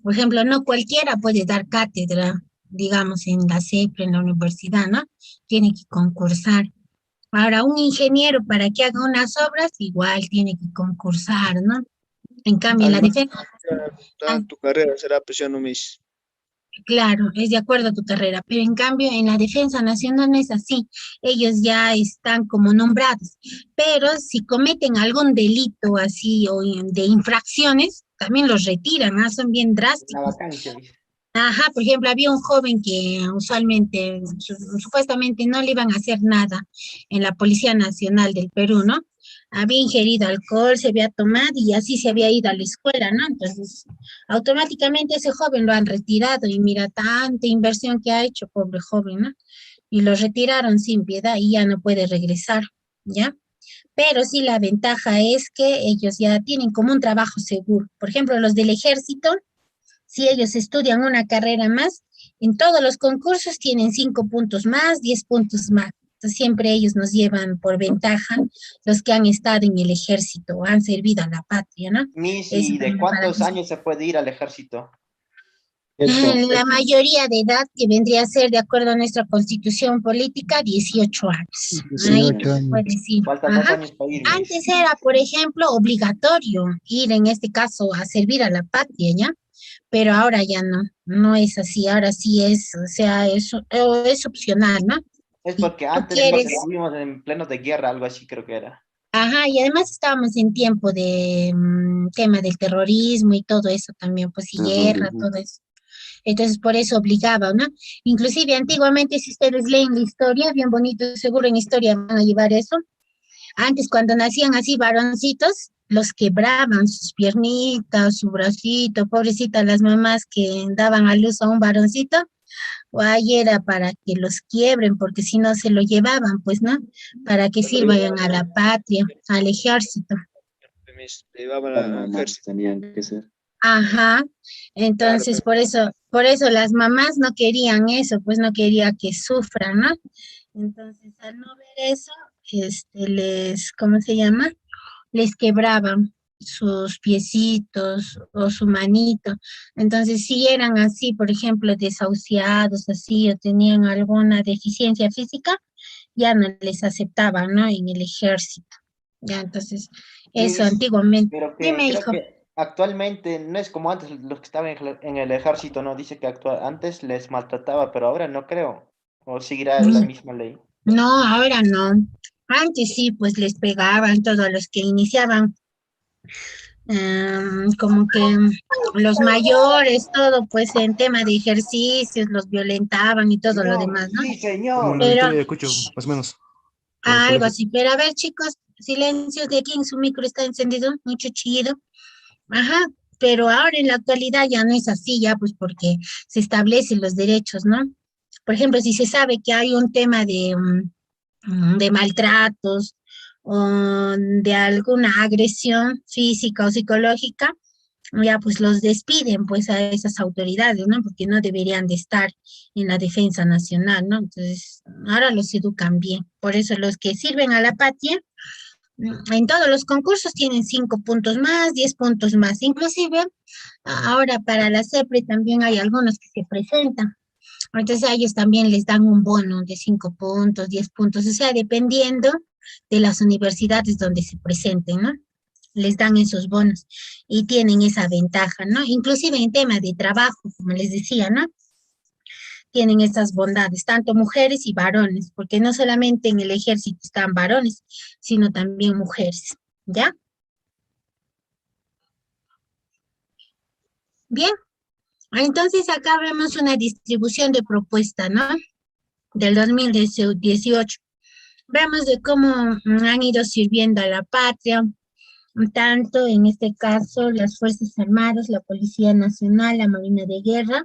Por ejemplo, no cualquiera puede dar cátedra, digamos, en la CEPRE, en la universidad, ¿no? Tiene que concursar. Ahora, un ingeniero para que haga unas obras, igual tiene que concursar, ¿no? En cambio, en la defensa... Tu carrera será presión mis. Claro, es de acuerdo a tu carrera, pero en cambio en la Defensa Nacional no es así. Ellos ya están como nombrados, pero si cometen algún delito así o de infracciones, también los retiran, ¿ah? Son bien drásticos. Ajá, por ejemplo, había un joven que usualmente, supuestamente no le iban a hacer nada en la Policía Nacional del Perú, ¿no? Había ingerido alcohol, se había tomado y así se había ido a la escuela, ¿no? Entonces, automáticamente ese joven lo han retirado y mira tanta inversión que ha hecho, pobre joven, ¿no? Y lo retiraron sin piedad y ya no puede regresar, ¿ya? pero sí la ventaja es que ellos ya tienen como un trabajo seguro. Por ejemplo, los del ejército, si ellos estudian una carrera más, en todos los concursos tienen 5 puntos más, 10 puntos más. Entonces, siempre ellos nos llevan por ventaja los que han estado en el ejército, han servido a la patria, ¿no? Miss, Eso ¿y de también para cuántos que- años se puede ir al ejército? La mayoría de edad, que vendría a ser, de acuerdo a nuestra constitución política, 18 años. Ahí 18 años. puedes ir. Faltan 2 Ajá. años para irme. Antes era, por ejemplo, obligatorio ir en este caso a servir a la patria, ¿ya? Pero ahora ya no, no es así, ahora sí es, o sea, es opcional, ¿no? Es porque tú antes quieres- estuvimos en pleno de guerra, algo así creo que era. Ajá, y además estábamos en tiempo de tema del terrorismo y todo eso también, pues, y guerra, todo eso. Entonces, por eso obligaba, ¿no? Inclusive, antiguamente, si ustedes leen la historia, bien bonito, seguro en historia van a llevar eso. Antes, cuando nacían así varoncitos, los quebraban sus piernitas, su bracito, pobrecitas las mamás que daban a luz a un varoncito, o ahí era para que los quiebren, porque si no se lo llevaban, pues, ¿no? Para que sirvan a la patria, al ejército. Llevaban al ejército. Tenían que ser. Ajá, entonces por eso las mamás no querían eso, pues no quería que sufran, ¿no? Entonces al no ver eso, ¿cómo se llama? Les quebraban sus piecitos o su manito. Entonces si eran así, por ejemplo, desahuciados, así, o tenían alguna deficiencia física, ya no les aceptaban, ¿no? En el ejército. Ya, entonces, eso Miss, antiguamente. pero que Dime, creo hijo. que actualmente no es como antes los que estaban en el ejército, ¿no? Dice que antes les maltrataba, pero ahora no creo. O seguirá la misma ley. No, ahora no. Antes sí, pues les pegaban todos los que iniciaban, como que los mayores, todo, pues en tema de ejercicios, los violentaban y todo lo demás, ¿no? Sí, Como señor. en la Pero, Victoria de Cucho, más o menos. Como algo colegio. así. Pero a ver, chicos, silencio, de aquí en su micro está encendido, mucho chillido. Ajá, pero ahora en la actualidad ya no es así, ya pues porque se establecen los derechos, ¿no? Por ejemplo, si se sabe que hay un tema de maltratos o de alguna agresión física o psicológica, ya pues los despiden pues a esas autoridades, ¿no? Porque no deberían de estar en la defensa nacional, ¿no? Entonces, ahora los educan bien. Por eso los que sirven a la patria, en todos los concursos tienen 5 puntos más, 10 puntos más. Inclusive, ahora para la CEPRE también hay algunos que se presentan. Entonces a ellos también les dan un bono de 5 puntos, 10 puntos, o sea, dependiendo de las universidades donde se presenten, ¿no? Les dan esos bonos y tienen esa ventaja, ¿no? Inclusive en tema de trabajo, como les decía, ¿no? Tienen estas bondades, tanto mujeres y varones, porque no solamente en el ejército están varones, sino también mujeres, ¿ya? Bien, entonces acá vemos una distribución de propuesta, ¿no? Del 2018. Vemos de cómo han ido sirviendo a la patria, tanto en este caso las Fuerzas Armadas, la Policía Nacional, la Marina de Guerra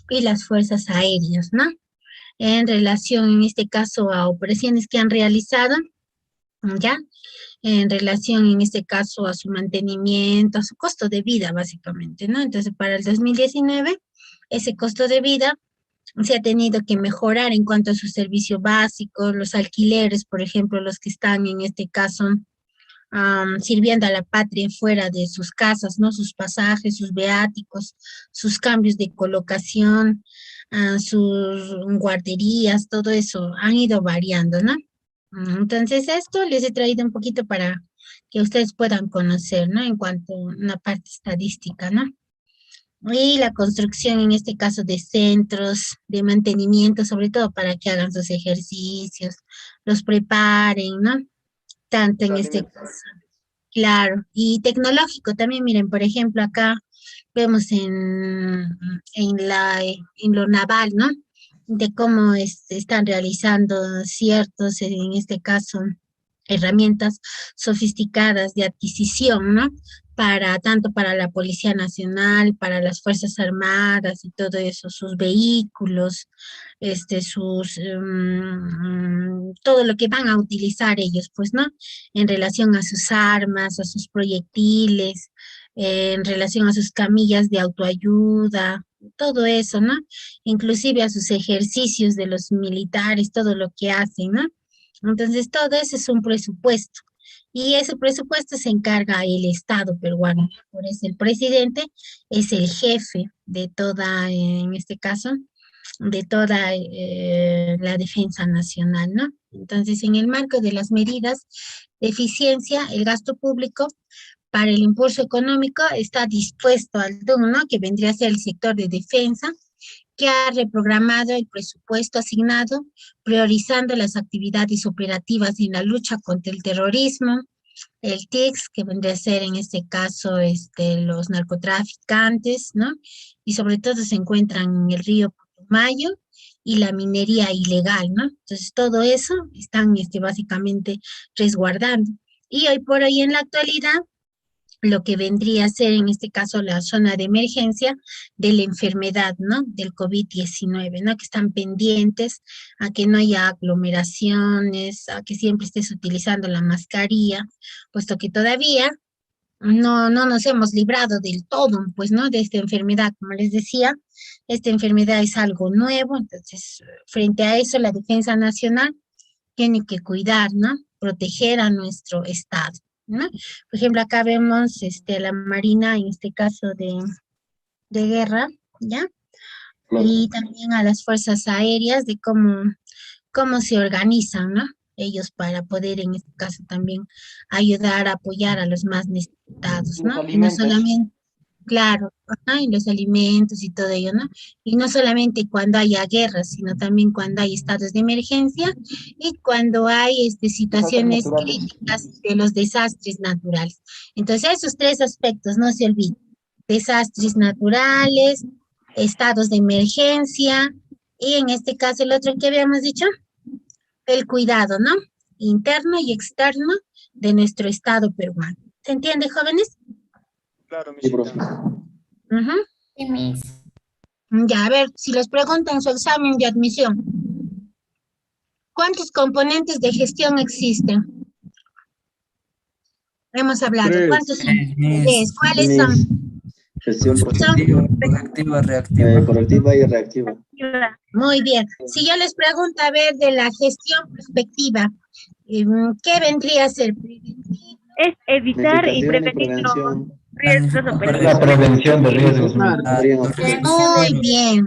y las Fuerzas Aéreas, ¿no? En relación, en este caso, a operaciones que han realizado, ¿ya? En relación, en este caso, a su mantenimiento, a su costo de vida, básicamente, ¿no? Entonces, para el 2019, ese costo de vida se ha tenido que mejorar en cuanto a su servicio básico, los alquileres, por ejemplo, los que están en este caso sirviendo a la patria fuera de sus casas, ¿no? Sus pasajes, sus viáticos, sus cambios de colocación, sus guarderías, todo eso han ido variando, ¿no? Entonces esto les he traído un poquito para que ustedes puedan conocer, ¿no? En cuanto a una parte estadística, ¿no? Y la construcción, en este caso, de centros de mantenimiento, sobre todo para que hagan sus ejercicios, los preparen, ¿no? Tanto en este caso, claro, y tecnológico también, miren, por ejemplo, acá vemos en lo naval, ¿no? De cómo están realizando ciertos, en este caso, herramientas sofisticadas de adquisición, ¿no? tanto para la Policía Nacional, para las Fuerzas Armadas y todo eso, sus vehículos, todo lo que van a utilizar ellos, pues, ¿no? En relación a sus armas, a sus proyectiles, en relación a sus camillas de autoayuda, todo eso, ¿no? Inclusive a sus ejercicios de los militares, todo lo que hacen, ¿no? Entonces, todo eso es un presupuesto. Y ese presupuesto se encarga el Estado peruano. Por eso el presidente es el jefe de toda, en este caso, de toda la defensa nacional, ¿no? Entonces, en el marco de las medidas de eficiencia, el gasto público para el impulso económico está dispuesto al DUN, ¿no? Que vendría a ser el sector de defensa, que ha reprogramado el presupuesto asignado, priorizando las actividades operativas en la lucha contra el terrorismo, el TICS, que vendría a ser en este caso los narcotraficantes, ¿no? Y sobre todo se encuentran en el río Putumayo y la minería ilegal, ¿no? Entonces todo eso están básicamente resguardando. Y hoy por hoy en la actualidad, lo que vendría a ser en este caso la zona de emergencia de la enfermedad, ¿no? Del COVID-19, ¿no? Que están pendientes a que no haya aglomeraciones, a que siempre estés utilizando la mascarilla, puesto que todavía no nos hemos librado del todo, pues, ¿no? De esta enfermedad, como les decía, esta enfermedad es algo nuevo, entonces, frente a eso, la defensa nacional tiene que cuidar, ¿no? Proteger a nuestro Estado, ¿no? Por ejemplo, acá vemos la Marina, en este caso de guerra, ¿ya? Y también a las fuerzas aéreas de cómo se organizan, ¿no? Ellos para poder, en este caso, también ayudar a apoyar a los más necesitados, ¿no? Y no solamente, claro, ajá, y los alimentos y todo ello, ¿no? Y no solamente cuando haya guerras, sino también cuando hay estados de emergencia y cuando hay situaciones críticas de los desastres naturales. Entonces, esos tres aspectos, no se olviden. Desastres naturales, estados de emergencia y en este caso el otro que habíamos dicho, el cuidado, ¿no? Interno y externo de nuestro Estado peruano. ¿Se entiende, jóvenes? Claro, Sí, profe. Ujú. Sí, Miss. Ya, a ver, si les preguntan su examen de admisión, ¿cuántos componentes de gestión existen? Hemos hablado, Tres. ¿cuántos son? Miss. Tres. ¿Cuáles son? Gestión Proactiva, reactiva. correctiva y reactiva. Muy bien. Si yo les pregunto, a ver, de la gestión prospectiva, ¿qué vendría a ser? Es evitar y prevenir los riesgos operativos. La prevención de riesgos. Muy bien.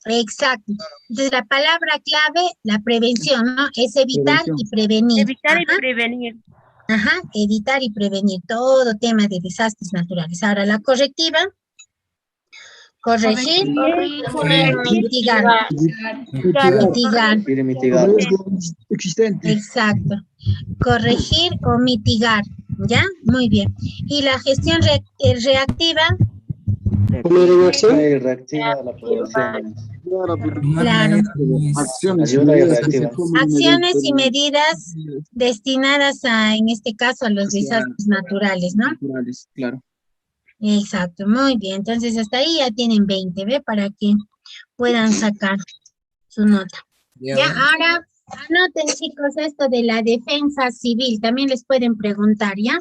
Exacto. Entonces, la palabra clave, la prevención, ¿no? Es evitar y prevenir. Evitar y prevenir. Ajá, evitar y prevenir todo tema de desastres naturales. Ahora, la correctiva, corregir, mitigar. Mitigar. Existente. Exacto. Corregir o mitigar, ¿ya? Muy bien. Y la gestión reactiva. Reactiva la población. Claro. Acciones y medidas medidas destinadas a, en este caso, a los desastres naturales, ¿no? naturales, claro. Exacto, muy bien. Entonces, hasta ahí ya tienen 20, ¿ve? Para que puedan sacar su nota. Ya, ahora anoten, chicos, esto de la defensa civil. También les pueden preguntar, ¿ya?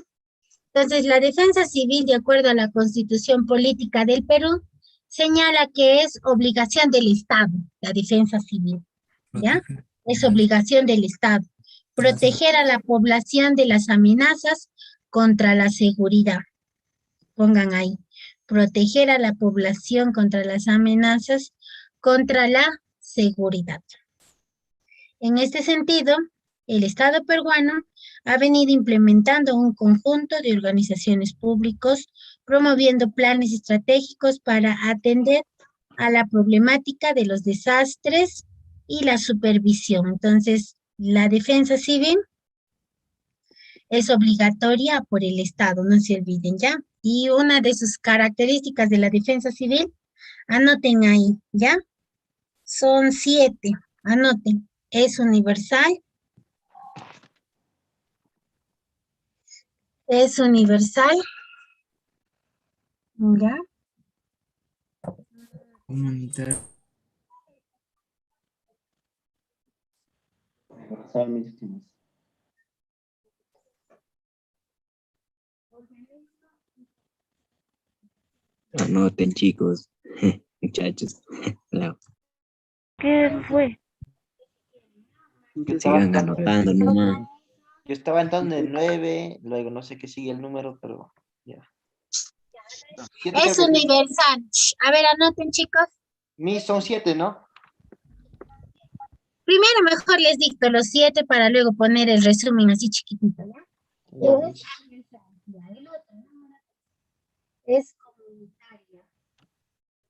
Entonces, la defensa civil, de acuerdo a la Constitución Política del Perú, señala que es obligación del Estado, la defensa civil, ¿ya? Es obligación del Estado proteger a la población de las amenazas contra la seguridad. Pongan ahí, proteger a la población contra las amenazas contra la seguridad. En este sentido, el Estado peruano ha venido implementando un conjunto de organizaciones públicas, promoviendo planes estratégicos para atender a la problemática de los desastres y la supervisión. Entonces, la defensa civil es obligatoria por el Estado, no se olviden, ¿ya? Y una de sus características de la defensa civil, anoten ahí, ¿ya? Son 7, anoten. Es universal. Es universal. ¿Ya? Comunitario. Anoten, chicos, muchachos. No, ¿Qué fue? que sigan anotando nomás. Yo estaba entonces en 9, luego no sé qué sigue el número, pero ya. Es universal. A ver, anoten, chicos. Son 7, ¿no? Primero mejor les dicto los 7 para luego poner el resumen así chiquitito, ¿ya? Ya, Es universal. Ya, el otro número es comunitaria.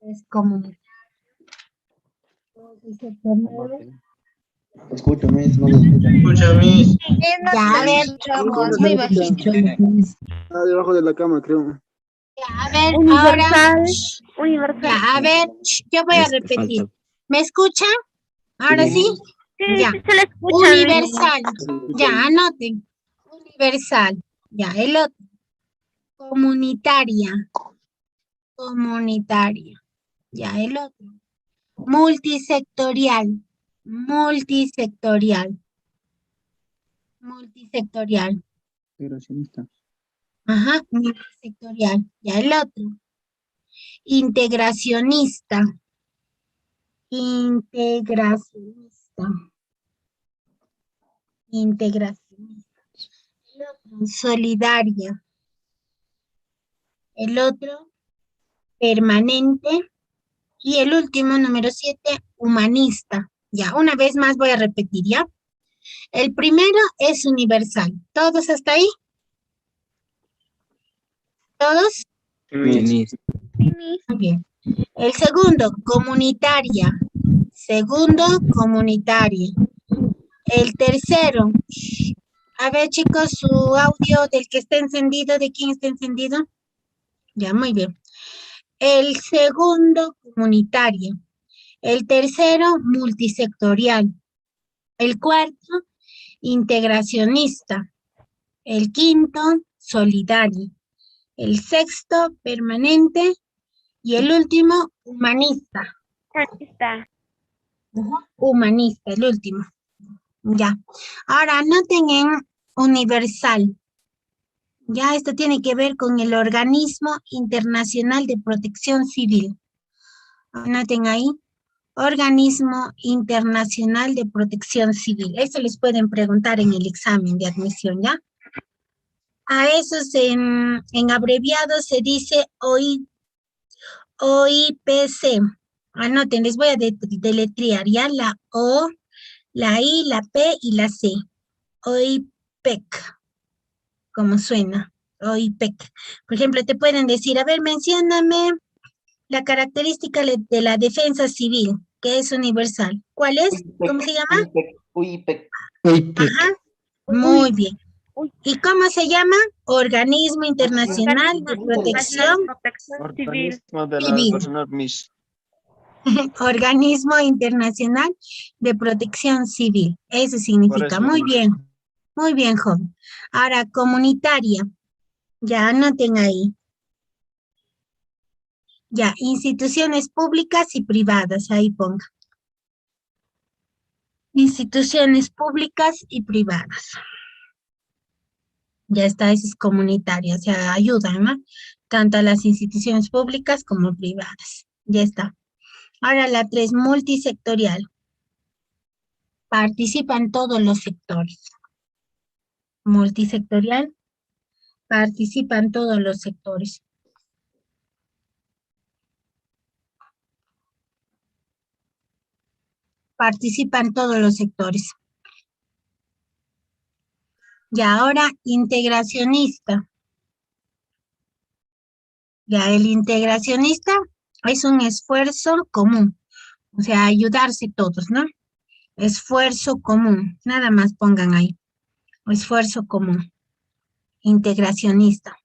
Es comunitaria. Escucho, Miss, no lo escuchan. Escucha, Miss. Ya, a ver. Muy bajito. Está debajo de la cama, creo. Ya, a ver, Universal. ahora. Universal. Ya, a ver, yo voy a repetir. ¿Me escuchan? ¿Ahora sí? Sí, Ya. sí se le escucha. Universal. Ya, anoten. Universal. Ya, el otro. Comunitaria. Comunitaria. Ya, el otro. Multisectorial. Multisectorial. Multisectorial. Ajá, multisectorial. Ya, el otro. Integracionista. Integracionista. Integracionista. El otro, solidaria. El otro, permanente. Y el último, número 7, humanista. Ya, una vez más voy a repetir, ¿ya? El primero es universal. ¿Todos hasta ahí? ¿Todos? Sí. Muy bien. El segundo, comunitaria. Segundo, comunitaria. El tercero. A ver, chicos, su audio del que está encendido, ¿de quién está encendido? Ya, muy bien. El segundo, comunitario. El tercero, multisectorial. El cuarto, integracionista. El quinto, solidario. El sexto, permanente. Y el último, humanista. Humanista. Humanista, el último. Ya. Ahora anoten en universal. Ya, esto tiene que ver con el Organismo Internacional de Protección Civil. Anoten ahí. Organismo Internacional de Protección Civil. Eso les pueden preguntar en el examen de admisión, ¿ya? A esos en abreviado se dice OIPC. Anoten, les voy a deletrear, ¿ya? La O, la I, la P y la C. OIPEC. Como suena, OIPEC. Por ejemplo, te pueden decir, a ver, mencióname la característica de la defensa civil, que es universal. ¿Cuál es? ¿Cómo se llama? UIPEC. Ajá, muy bien. ¿Y cómo se llama? Organismo Internacional de Protección Civil. Organismo Internacional de Protección Civil. Eso significa. Muy bien. Muy bien, joven. Ahora, comunitaria. Ya anoten ahí. Ya, instituciones públicas y privadas. Ahí ponga. Instituciones públicas y privadas. Ya está, eso es comunitaria. O sea, ayudan, ¿no? Tanto a las instituciones públicas como privadas. Ya está. Ahora la 3, multisectorial. Participan todos los sectores. Multisectorial. Participan todos los sectores. Participan todos los sectores. Y ahora, integracionista. Ya, el integracionista es un esfuerzo común. O sea, ayudarse todos, ¿no? Esfuerzo común. Nada más pongan ahí. Esfuerzo común. Integracionista.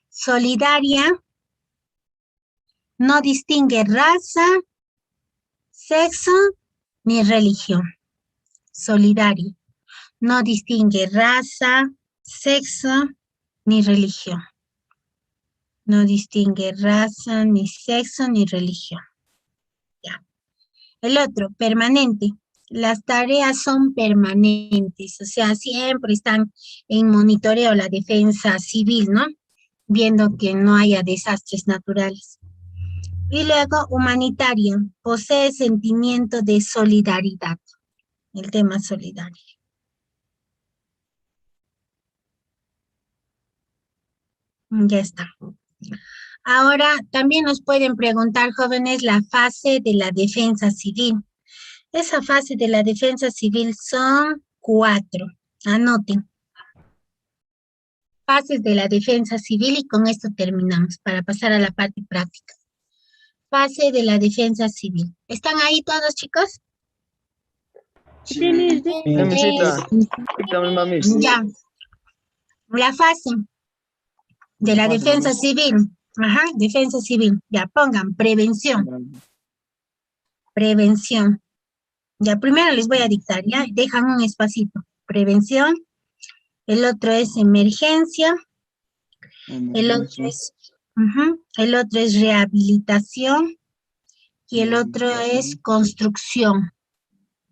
Solidaria. No distingue raza, sexo ni religión. Solidario. No distingue raza, sexo ni religión. No distingue raza, ni sexo, ni religión. Ya. El otro, permanente. Las tareas son permanentes, o sea, siempre están en monitoreo la defensa civil, ¿no? Viendo que no haya desastres naturales. Y luego, humanitario, posee sentimiento de solidaridad. El tema solidario. Ya está. Ahora, también nos pueden preguntar, jóvenes, la fase de la defensa civil. Esa fase de la defensa civil son 4. Anoten. Fases de la defensa civil y con esto terminamos para pasar a la parte práctica. Fase de la defensa civil. ¿Están ahí todos, chicos? Sí, Mamisita. Ya. La fase de la defensa civil. Ajá, defensa civil. Ya, pongan prevención. Prevención. Ya, primero les voy a dictar, ya, dejan un espacito. Prevención. El otro es emergencia. El otro es rehabilitación. Y el otro es construcción.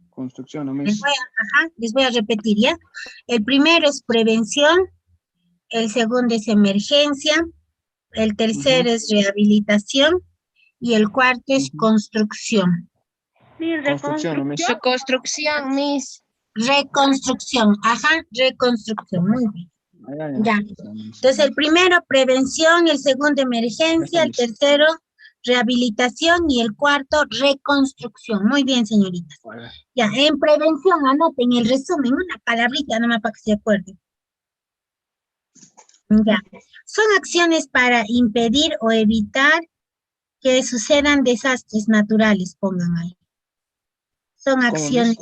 Construcción, ¿no? Les voy a repetir, ¿ya? El primero es prevención. El segundo es emergencia. El tercero es rehabilitación. Y el cuarto es construcción. Reconstrucción, Miss. Reconstrucción, reconstrucción, muy bien. Ya. Entonces, el primero, prevención, el segundo, emergencia, el tercero, rehabilitación y el cuarto, reconstrucción. Muy bien, señoritas. Ya, en prevención, anoten el resumen, una palabrita nomás para que se acuerden. Ya. Son acciones para impedir o evitar que sucedan desastres naturales, pongan ahí. Son acciones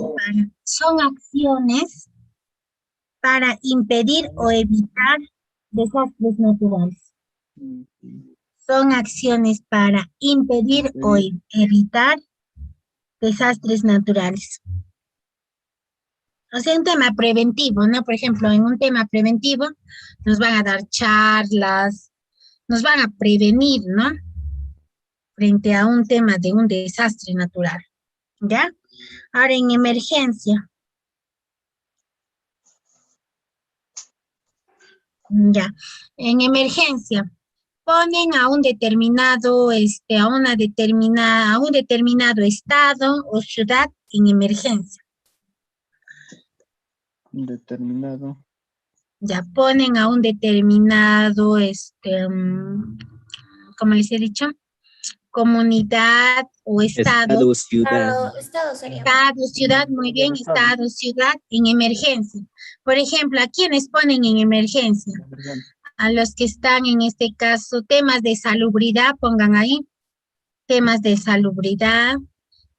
para impedir o evitar desastres naturales. Son acciones para impedir o evitar desastres naturales. O sea, un tema preventivo, ¿no? Por ejemplo, en un tema preventivo nos van a dar charlas, nos van a prevenir, ¿no? Frente a un tema de un desastre natural, ¿ya? Ahora, en emergencia. Ya. En emergencia, ponen a un determinado, a un determinado estado o ciudad en emergencia. Determinado. Ya ponen a un determinado, ¿cómo les he dicho? Comunidad o estado. Estado sería. Estado, ciudad, muy bien, estado, ciudad en emergencia. Por ejemplo, ¿a quiénes ponen en emergencia? A los que están en este caso, temas de salubridad, pongan ahí. Temas de salubridad,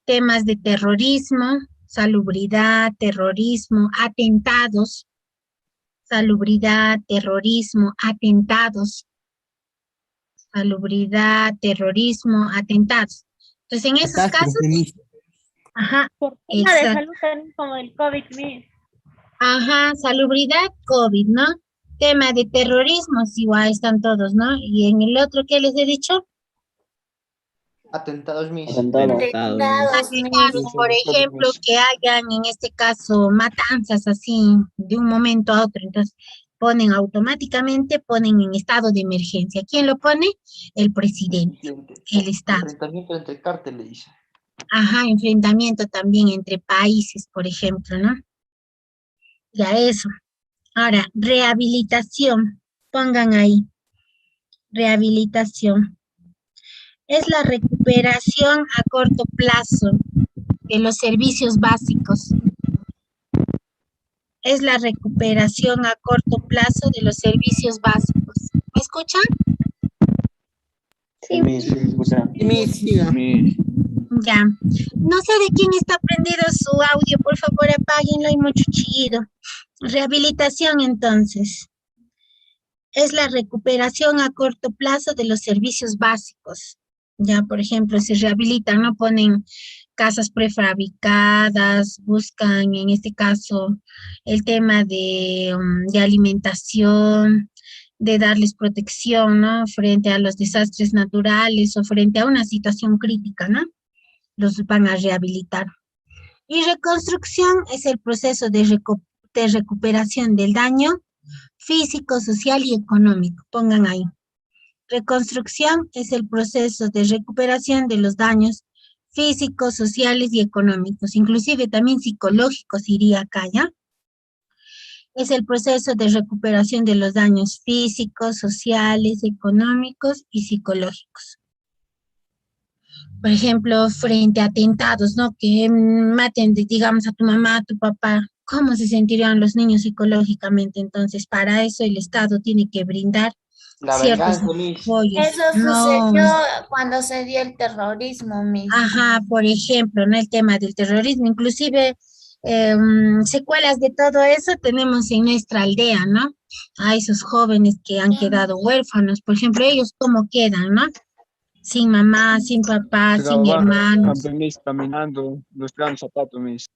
temas de terrorismo, salubridad, terrorismo, atentados. Salubridad, terrorismo, atentados. Salubridad, terrorismo, atentados. Entonces, en esos casos... Por tema de salud también como el COVID, Miss. Salubridad, COVID, ¿no? Tema de terrorismo, sí, igual están todos, ¿no? Y en el otro, ¿qué les he dicho? Atentados, Miss. Atentados, por ejemplo, que hayan, en este caso, matanzas así, de un momento a otro. Entonces, automáticamente ponen en estado de emergencia. ¿Quién lo pone? El presidente, el Estado. Enfrentamiento entre cárteles, dice. Enfrentamiento también entre países, por ejemplo, ¿no? Ya eso. Ahora, rehabilitación. Pongan ahí. Rehabilitación. Es la recuperación a corto plazo de los servicios básicos. Es la recuperación a corto plazo de los servicios básicos. ¿Me escuchan? Sí. Ya. No sé de quién está prendido su audio, por favor apáguenlo, hay mucho chillido. Rehabilitación, entonces. Es la recuperación a corto plazo de los servicios básicos. Ya, por ejemplo, se rehabilitan, ¿no? Ponen casas prefabricadas, buscan en este caso el tema de alimentación, de darles protección, ¿no? Frente a los desastres naturales o frente a una situación crítica, ¿no? Los van a rehabilitar. Y reconstrucción es el proceso de recuperación del daño físico, social y económico. Pongan ahí. Reconstrucción es el proceso de recuperación de los daños físicos, sociales y económicos, inclusive también psicológicos iría acá, ¿ya? Es el proceso de recuperación de los daños físicos, sociales, económicos y psicológicos. Por ejemplo, frente a atentados, ¿no? Que maten, digamos, a tu mamá, a tu papá, ¿cómo se sentirían los niños psicológicamente? Entonces, para eso el Estado tiene que brindar ciertos apoyos. Eso sucedió cuando se dio el terrorismo, Miss. Ajá, por ejemplo, ¿no? El tema del terrorismo, inclusive secuelas de todo eso tenemos en nuestra aldea, ¿no? A esos jóvenes que han quedado huérfanos, por ejemplo, ellos cómo quedan, ¿no? Sin mamá, sin papá, sin hermanos. Caminando, buscando zapatos, mis.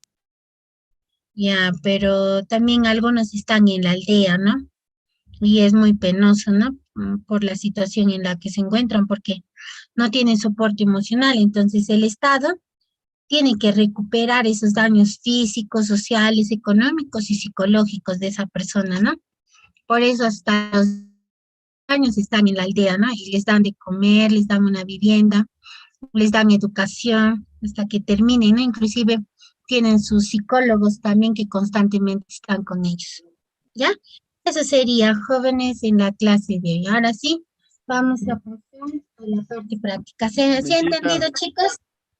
Ya, pero también algunos están en la aldea, ¿no? Y es muy penoso, ¿no? Por la situación en la que se encuentran, porque no tienen soporte emocional. Entonces el Estado tiene que recuperar esos daños físicos, sociales, económicos y psicológicos de esa persona, ¿no? Por eso hasta los años están en la aldea, ¿no? Y les dan de comer, les dan una vivienda, les dan educación, hasta que terminen, ¿no? Inclusive tienen sus psicólogos también que constantemente están con ellos, ¿ya? Eso sería jóvenes en la clase de hoy. Ahora sí, vamos a pasar a la parte práctica. ¿Se ha entendido, chicos?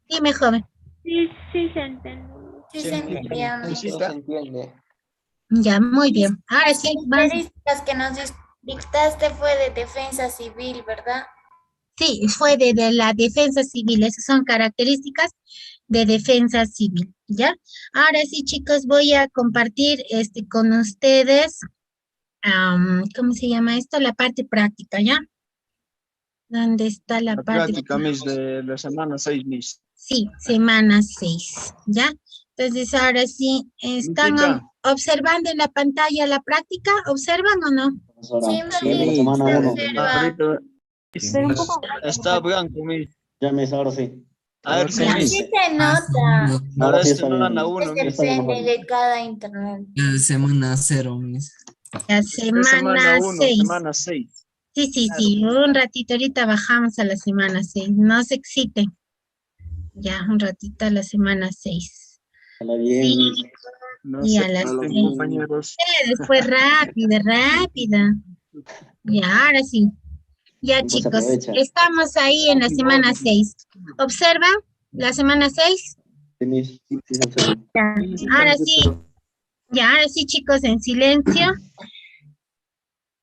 Dime, joven. Sí, sí se entiende. Sí se entiende. Ya, muy bien. Ahora sí, las características que nos dictaste fue de defensa civil, ¿verdad? Sí, fue de la defensa civil. Esas son características de defensa civil, ¿ya? Ahora sí, chicos, voy a compartir con ustedes, ¿cómo se llama esto? La parte práctica, ¿ya? ¿Dónde está la parte práctica, mis, de la semana 6, mis? Sí, semana 6, ¿ya? Entonces, ahora sí, ¿están observando en la pantalla la práctica? ¿Observan o no? Sí, sí, semana 1. Está blanco, mis. Ya, mis, ahora sí. A ver, sí se nota. Ahora es semana 1, mis. Depende de cada internet. Semana 0, mis. La semana 6. Semana 6. Sí, sí, sí, un ratito, ahorita bajamos a la semana 6, no se exciten. Ya, un ratito a la semana 6. Sí, y a las 6. Después rápida. Ya, ahora sí. Ya, chicos, estamos ahí en la semana 6. ¿Observa la semana 6? Ya, ahora sí. Ya, ahora sí, chicos, en silencio.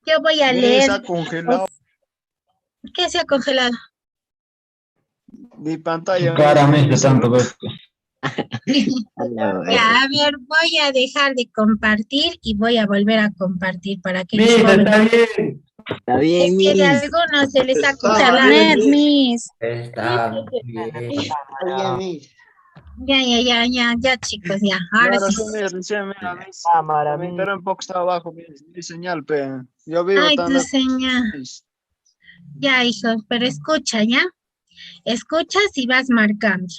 Yo voy a leer. Se ha congelado. ¿Qué se ha congelado? Mi pantalla. Claramente, tanto ves. Ya, a ver, voy a dejar de compartir y voy a volver a compartir para que... Mira, está bien. Está bien, es que de algunos se les ha congelado. Miss. Está bien. Ya, chicos, ya. Ahora sí. Me enteré un poco, está abajo mi señal, pero yo vivo ay, tan tu señal. Ya, hijo, pero escucha, ¿ya? Escuchas y vas marcando.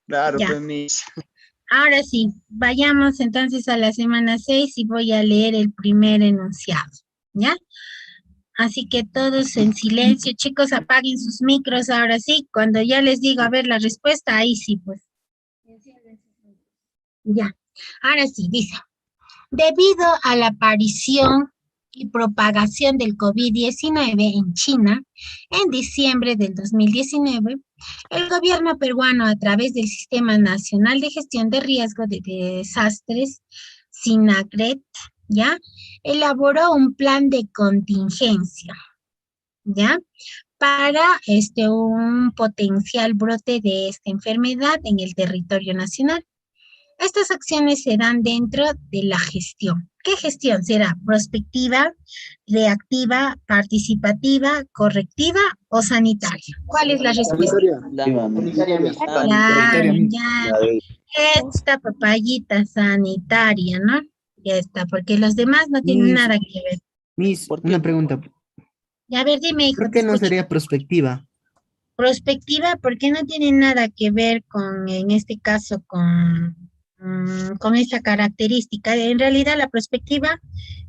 Claro, ya. pues mis. Ahora sí, vayamos entonces a la semana 6 y voy a leer el primer enunciado, ¿ya? Así que todos en silencio, chicos, apaguen sus micros ahora sí. Cuando ya les digo a ver la respuesta, ahí sí, pues. Ya, ahora sí, dice, debido a la aparición y propagación del COVID-19 en China, en diciembre del 2019, el gobierno peruano, a través del Sistema Nacional de Gestión de Riesgo de Desastres, SINAGRET, ¿ya? Elaboró un plan de contingencia, ¿ya? Para un potencial brote de esta enfermedad en el territorio nacional. Estas acciones se dan dentro de la gestión. ¿Qué gestión será? ¿Prospectiva, reactiva, participativa, correctiva o sanitaria? ¿Cuál es la respuesta? Ya. Esta papayita sanitaria, ¿no? Ya está, porque los demás no tienen nada que ver. Miss, una pregunta. Y a ver, dime, hijo. ¿Por qué no sería prospectiva? Prospectiva, porque no tiene nada que ver con, en este caso, con esta característica. En realidad, la prospectiva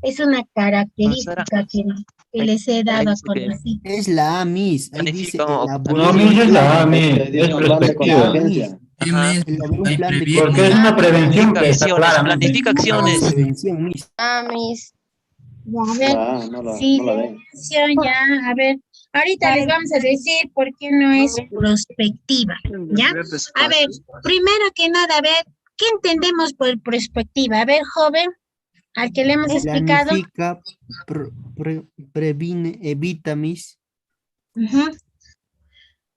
es una característica que les he dado a conocer. Es la A, Miss. Ahí dice No, elaborar Miss, es la A, un Miss, plan de es prospectiva. contingencia. Elaborar un plan de Porque es una prevención que está claramente. Planifica acciones. prevención, Miss. Mis. Ya, a ver, sí, prevención, ya, a ver. Ahorita les vamos a decir por qué no es prospectiva, ¿ya? A ver, primero que nada, a ver, ¿qué entendemos por prospectiva? A ver, joven, al que le hemos explicado. Planifica, previne, evita, Miss.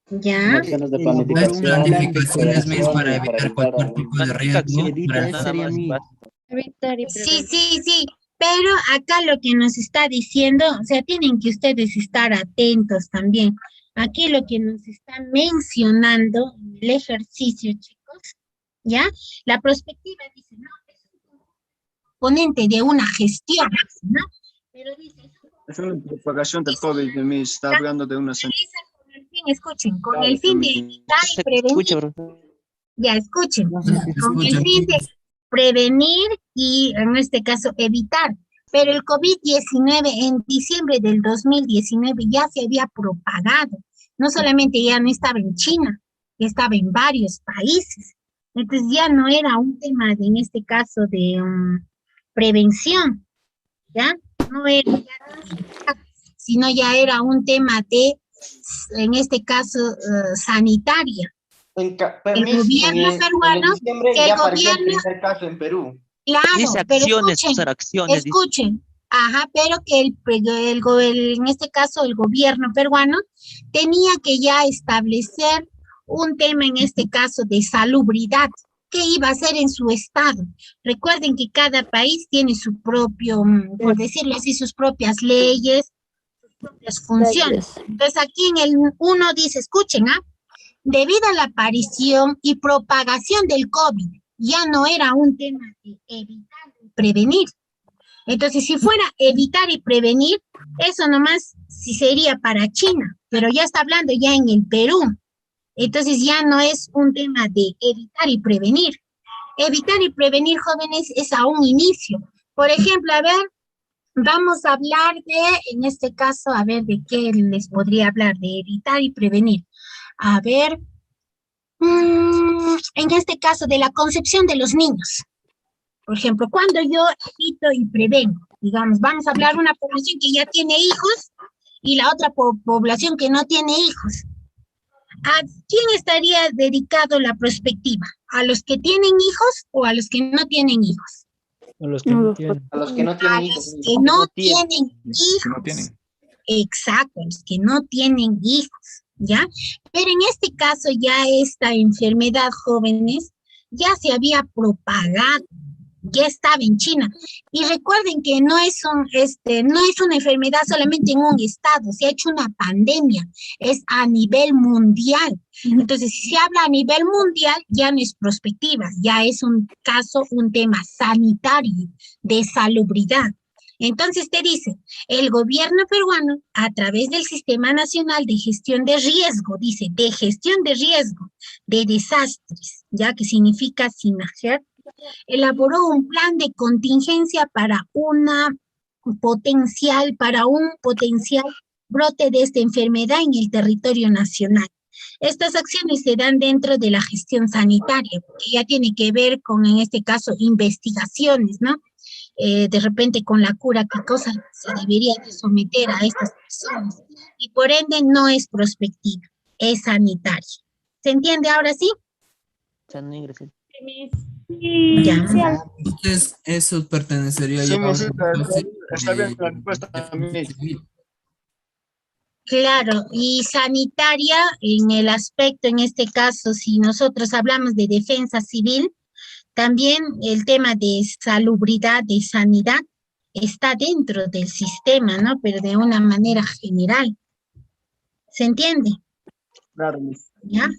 Ya. Planificaciones, Miss, para evitar cualquier tipo de riesgo. Sí, sí, sí. Pero acá lo que nos está diciendo, o sea, tienen que ustedes estar atentos también. Aquí lo que nos está mencionando en el ejercicio, chicos, ¿ya? La prospectiva dice, no, es un componente de una gestión, ¿no? Pero dice... Es una propagación del COVID, de mí, está hablando de una... Escuchen, con el fin de evitar y prevenir... Ya, escuchen. Con el fin de prevenir y, en este caso, evitar. Pero el COVID-19 en diciembre del 2019 ya se había propagado. No solamente ya no estaba en China, ya estaba en varios países. Entonces ya no era un tema, en este caso, de prevención, ¿ya? No era, sino ya era un tema de, en este caso, sanitaria. El gobierno peruano, que el gobierno... el primer caso en Perú. Claro, dice acciones, usar acciones. Escuchen, ajá, pero que en este caso el gobierno peruano tenía que ya establecer un tema, en este caso, de salubridad, que iba a hacer en su estado. Recuerden que cada país tiene su propio, por decirlo así, sus propias leyes, sus propias funciones. Entonces aquí en el 1 dice, escuchen, debido a la aparición y propagación del COVID, ya no era un tema de evitar y prevenir. Entonces, si fuera evitar y prevenir, eso nomás sí sería para China, pero ya está hablando ya en el Perú. Entonces, ya no es un tema de evitar y prevenir. Evitar y prevenir, jóvenes, es a un inicio. Por ejemplo, a ver, vamos a hablar de, en este caso, a ver, ¿de qué les podría hablar? De evitar y prevenir. A ver, en este caso, de la concepción de los niños. Por ejemplo, cuando yo evito y prevengo, digamos, vamos a hablar de una población que ya tiene hijos y la otra población que no tiene hijos. ¿A quién estaría dedicado la perspectiva? ¿A los que tienen hijos o a los que no tienen hijos? A los que no tienen. A los que no tienen hijos. A los que no tienen hijos. Exacto, a los que no tienen hijos, ¿ya? Pero en este caso ya esta enfermedad, jóvenes, ya se había propagado, ya estaba en China. Y recuerden que no es una enfermedad solamente en un estado, se ha hecho una pandemia, es a nivel mundial. Entonces, si se habla a nivel mundial, ya no es prospectiva, ya es un caso, un tema sanitario, de salubridad. Entonces te dice, el gobierno peruano, a través del Sistema Nacional de Gestión de Riesgo, dice, de gestión de riesgo, de desastres, ya que significa SINAGER, elaboró un plan de contingencia para un potencial brote de esta enfermedad en el territorio nacional. Estas acciones se dan dentro de la gestión sanitaria, porque ya tiene que ver con, en este caso, investigaciones, ¿no? De repente con la cura, qué cosa se debería de someter a estas personas. Y por ende no es prospectiva, es sanitaria. ¿Se entiende ahora sí? Ya. Entonces, eso pertenecería ya a está bien la respuesta también. Claro, y sanitaria en el aspecto, en este caso, si nosotros hablamos de defensa civil, también el tema de salubridad, de sanidad, está dentro del sistema, ¿no? Pero de una manera general. ¿Se entiende? Claro. ¿Ya?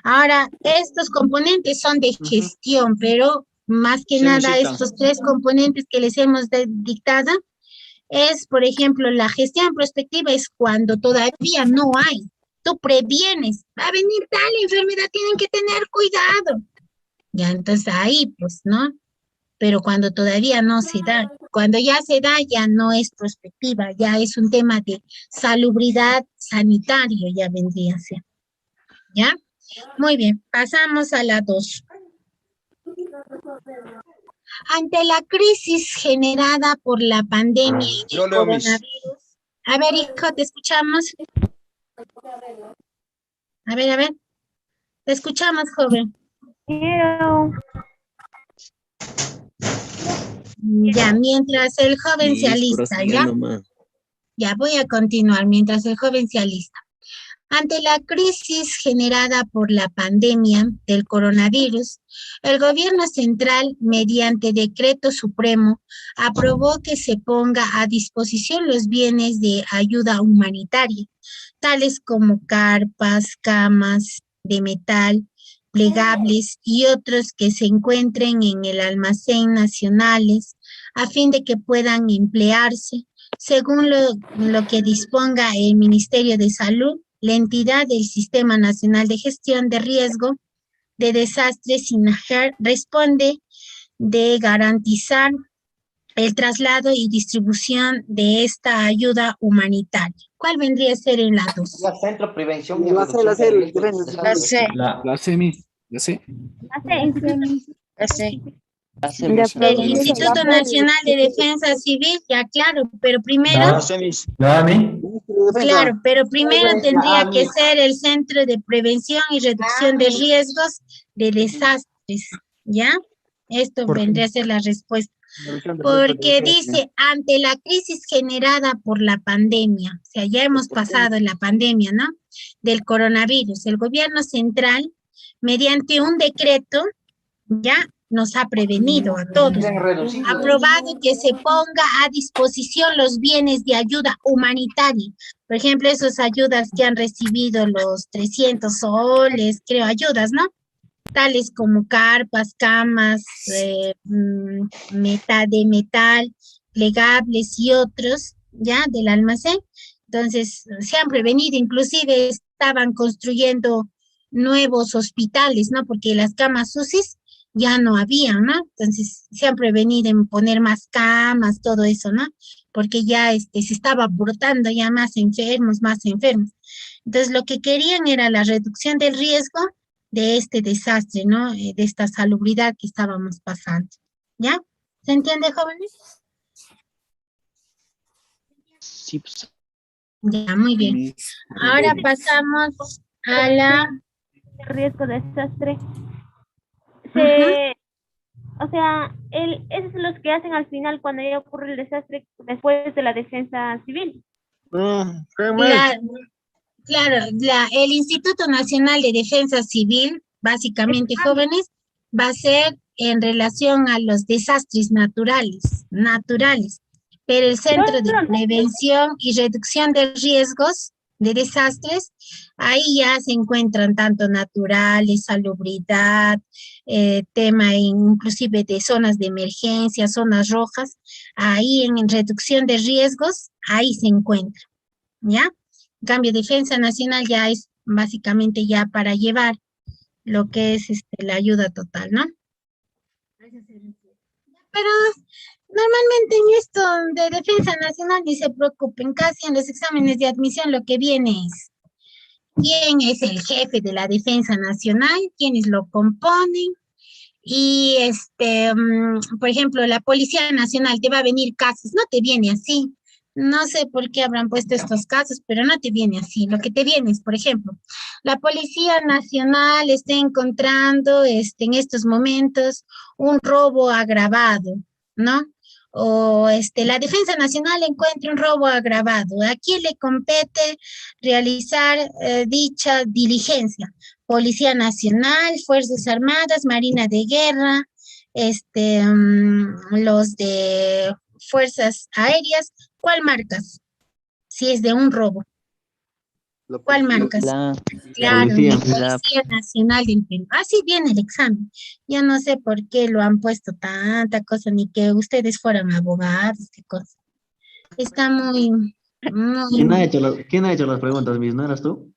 Ahora, estos componentes son de gestión, pero más que nada estos tres componentes que les hemos dictado es, por ejemplo, la gestión prospectiva es cuando todavía no hay. Tú previenes, va a venir tal enfermedad, tienen que tener cuidado. Ya, entonces ahí, pues, ¿no? Pero cuando todavía no se da, cuando ya se da, ya no es prospectiva, ya es un tema de salubridad sanitario, ya vendría a ser. ¿Ya? Muy bien, pasamos a la 2. Ante la crisis generada por la pandemia y el coronavirus. A ver, hijo, te escuchamos. A ver. Te escuchamos, joven. Ya, mientras el joven se alista, ¿ya? Ya, voy a continuar mientras el joven se alista. Ante la crisis generada por la pandemia del coronavirus, el gobierno central, mediante decreto supremo, aprobó que se ponga a disposición los bienes de ayuda humanitaria, tales como carpas, camas de metal, plegables y otros que se encuentren en el almacén nacionales, a fin de que puedan emplearse, según lo que disponga el Ministerio de Salud, la entidad del Sistema Nacional de Gestión de Riesgo de Desastres, SINAGER, responde de garantizar el traslado y distribución de esta ayuda humanitaria. ¿Cuál vendría a ser en la 2? La Centro Prevención y Reducción de Riesgos de Desastres. La CEMIS, ya sé. El Instituto Nacional de Defensa Civil, ya claro, pero primero... Claro, pero primero tendría que ser el Centro de Prevención y Reducción de Riesgos de Desastres, ¿ya? Esto vendría a ser la respuesta. Porque dice, ante la crisis generada por la pandemia, o sea, ya hemos pasado la pandemia, ¿no? Del coronavirus, el gobierno central, mediante un decreto, ya nos ha prevenido a todos, aprobado que se ponga a disposición los bienes de ayuda humanitaria. Por ejemplo, esas ayudas que han recibido los 300 soles, creo, ayudas, ¿no? Tales como carpas, camas, de metal, plegables y otros, ya, del almacén. Entonces, se han prevenido, inclusive estaban construyendo nuevos hospitales, ¿no? Porque las camas UCI ya no había, ¿no? Entonces, se han prevenido en poner más camas, todo eso, ¿no? Porque ya se estaba brotando ya más enfermos. Entonces, lo que querían era la reducción del riesgo de este desastre, ¿no? De esta salubridad que estábamos pasando. ¿Ya? ¿Se entiende, jóvenes? Sí, pues. Ya, muy bien. Ahora pasamos a la... Riesgo de desastre. O sea, esos son los que hacen al final cuando ya ocurre el desastre después de la defensa civil. Claro, el Instituto Nacional de Defensa Civil, básicamente, jóvenes, va a ser en relación a los desastres naturales, pero el Centro de Prevención y Reducción de Riesgos de Desastres, ahí ya se encuentran tanto naturales, salubridad, tema inclusive de zonas de emergencia, zonas rojas, ahí en reducción de riesgos, ahí se encuentra, ¿ya? En cambio, Defensa Nacional ya es básicamente ya para llevar lo que es la ayuda total, ¿no? Pero normalmente en esto de Defensa Nacional ni se preocupen, casi en los exámenes de admisión lo que viene es quién es el jefe de la Defensa Nacional, quiénes lo componen, y por ejemplo, la Policía Nacional te va a venir casos, no te viene así. No sé por qué habrán puesto estos casos, pero no te viene así. Lo que te viene es, por ejemplo, la Policía Nacional está encontrando en estos momentos un robo agravado, ¿no? O la Defensa Nacional encuentra un robo agravado. ¿A quién le compete realizar dicha diligencia? Policía Nacional, Fuerzas Armadas, Marina de Guerra, los de Fuerzas Aéreas. ¿Cuál marcas? Si es de un robo. ¿Cuál marcas? Claro, Policía Nacional del Perú. Así viene el examen. Yo no sé por qué lo han puesto tanta cosa, ni que ustedes fueran abogados, qué cosa. Está muy... ¿Quién ha hecho las preguntas, Miss? ¿No eras tú?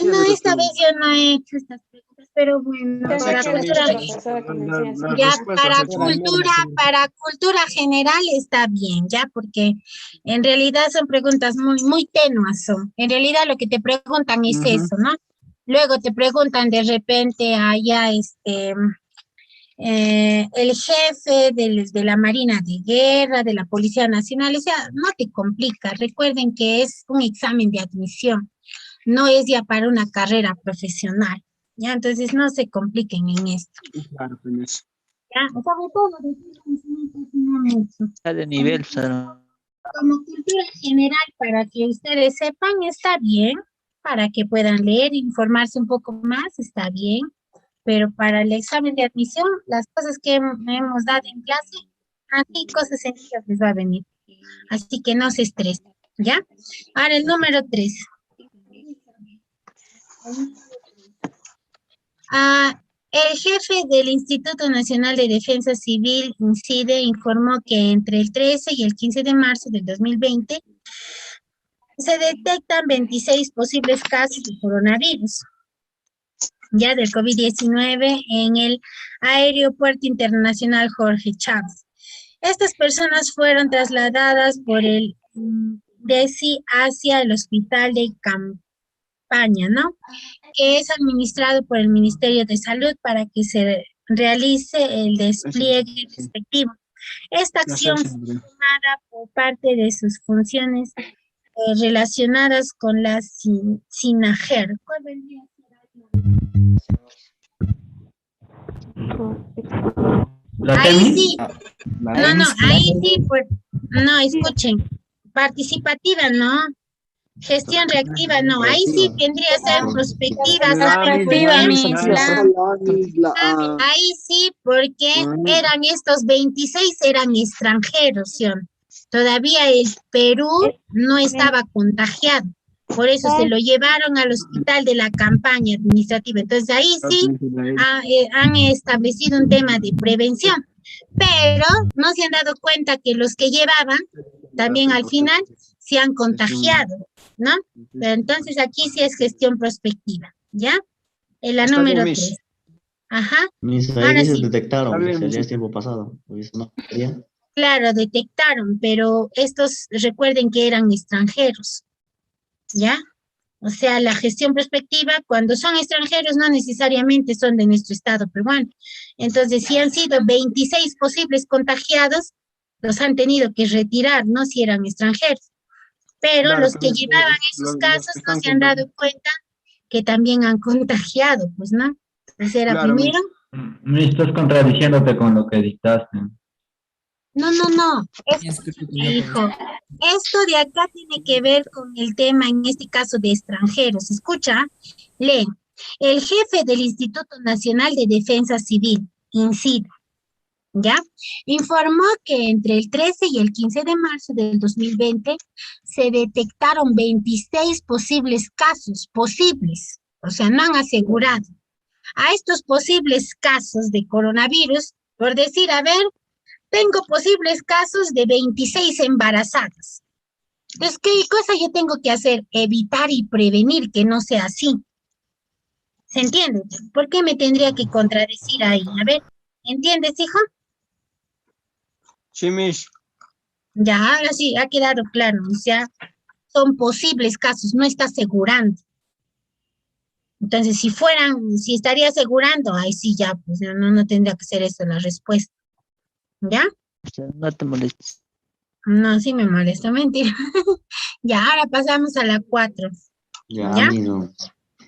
No, esta vez yo no he hecho estas preguntas, pero bueno, para cultura, para cultura general está bien, ya, porque en realidad son preguntas muy tenuas son. En realidad lo que te preguntan es eso, ¿no? Luego te preguntan de repente allá, el jefe de la Marina de Guerra, de la Policía Nacional, o sea, no te complica. Recuerden que es un examen de admisión, no es ya para una carrera profesional, ¿ya? Entonces no se compliquen en esto. Claro, pues. ¿Ya? Sobre todo, no mucho. Está de nivel, Sara. Como cultura general, para que ustedes sepan, está bien, para que puedan leer, informarse un poco más, está bien. Pero para el examen de admisión, las cosas que hemos dado en clase, aquí cosas sencillas les va a venir. Así que no se estresen, ¿ya? Ahora el número 3. El jefe del Instituto Nacional de Defensa Civil, INCIDE, informó que entre el 13 y el 15 de marzo del 2020 se detectan 26 posibles casos de coronavirus, ya del COVID-19 en el Aeropuerto Internacional Jorge Chávez. Estas personas fueron trasladadas por el DECI hacia el Hospital de Campaña, ¿no? Que es administrado por el Ministerio de Salud para que se realice el despliegue respectivo. Esta acción fue tomada por parte de sus funciones relacionadas con la SINAGER. ¿Cuál vendría a ser? Ahí sí, ahí sí, pues, no, escuchen, participativa, no, gestión reactiva, no, ahí sí vendría a ser prospectiva, ¿saben por qué? Ahí sí, porque eran estos 26, eran extranjeros, ¿sí? Todavía el Perú no estaba contagiado. Por eso se lo llevaron al hospital de la campaña administrativa. Entonces ahí sí han establecido un tema de prevención. Pero no se han dado cuenta que los que llevaban también al final se han contagiado, ¿no? Pero entonces aquí sí es gestión prospectiva, ¿ya? En la número 3. Ajá. Ahora sí. Detectaron, el tiempo pasado. No, claro, detectaron, pero estos recuerden que eran extranjeros. ¿Ya? O sea, la gestión prospectiva, cuando son extranjeros, no necesariamente son de nuestro estado peruano. Entonces, si han sido 26 posibles contagiados, los han tenido que retirar, ¿no? Si eran extranjeros. Pero claro, los que llevaban esos casos no se han dado cuenta que también han contagiado, pues, ¿no? Entonces, era claro, primero. Me estás contradiciéndote con lo que dictaste. No. Hijo, esto de acá tiene que ver con el tema, en este caso, de extranjeros. Escucha, lee. El jefe del Instituto Nacional de Defensa Civil, INCIDE, ¿ya? Informó que entre el 13 y el 15 de marzo del 2020 se detectaron 26 posibles casos, o sea, no han asegurado. A estos posibles casos de coronavirus, por decir, a ver, tengo posibles casos de 26 embarazadas. Entonces, ¿qué cosa yo tengo que hacer? Evitar y prevenir que no sea así. ¿Se entiende? ¿Por qué me tendría que contradecir ahí? A ver, ¿entiendes, hijo? Sí, Miss. Ya, ahora sí, ha quedado claro. O sea, son posibles casos, no está asegurando. Entonces, si estaría asegurando, ahí sí ya, pues no tendría que ser eso la respuesta. ¿Ya? No te molestes. No, sí me molesta, mentira. Ya, ahora pasamos a la 4. ¿Ya? Amigo.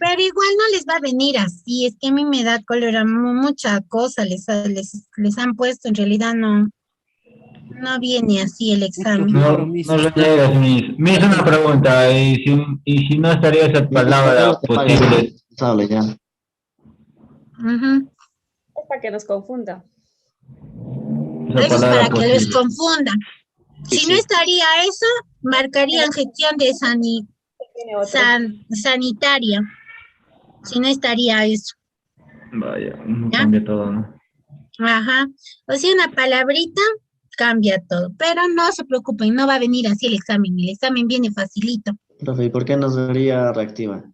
Pero igual no les va a venir así, es que a mí me da cólera, mucha cosa les han puesto, en realidad no viene así el examen. No lo niegues, Miss. Miss, una pregunta, y si no estaría esa palabra posible. Ya. Es para que nos confunda. Eso es para que los confundan. Si no estaría eso, marcarían gestión de sanitaria. Si no estaría eso. Vaya, no cambia todo, ¿no? Ajá. O sea, una palabrita Cambia todo. Pero no se preocupen, no va a venir así el examen viene facilito. Profe, ¿y por qué no sería reactiva?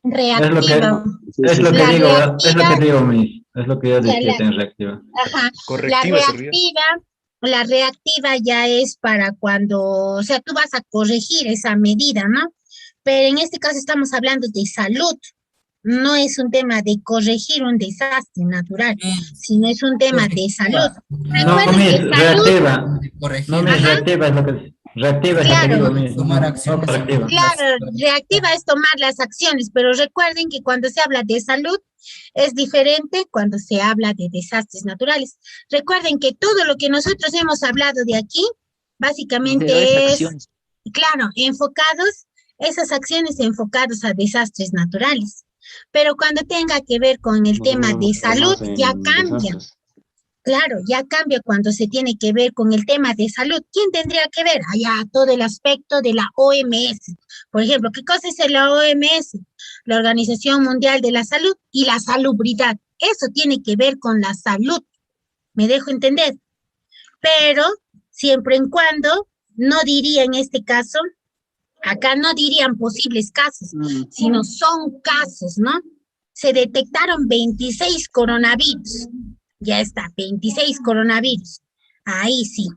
Reactiva. Es lo que La digo, reactiva- es lo que digo, Miss. Es lo que yo Ya, decía la- en reactiva. Ajá. Correctiva sería. La reactiva ya es para cuando, o sea, tú vas a corregir esa medida, ¿no? Pero en este caso estamos hablando de salud. No es un tema de corregir un desastre natural, sino es un tema de salud. No, Recuerden Miss, que salud, reactiva. No, Miss, Ajá. reactiva es lo que... Reactiva es lo que digo, Miss. No correctiva. claro, reactiva es tomar las acciones, pero recuerden que cuando se habla de salud es diferente cuando se habla de desastres naturales. Recuerden que todo lo que nosotros hemos hablado de aquí, básicamente Pero es es, acciones. claro, esas acciones enfocadas a desastres naturales. Pero cuando tenga que ver con el tema de salud, ya cambia. Claro, ya cambia cuando se tiene que ver con el tema de salud. ¿Quién tendría que ver? Allá todo el aspecto de la OMS. Por ejemplo, ¿qué cosa es la OMS? La Organización Mundial de la Salud y la salubridad. Eso tiene que ver con la salud. ¿Me dejo entender? Pero siempre en cuando, no diría en este caso, acá no dirían posibles casos, sino son casos, ¿no? Se detectaron 26 coronavirus. Ya está, 26 coronavirus. Ahí sí.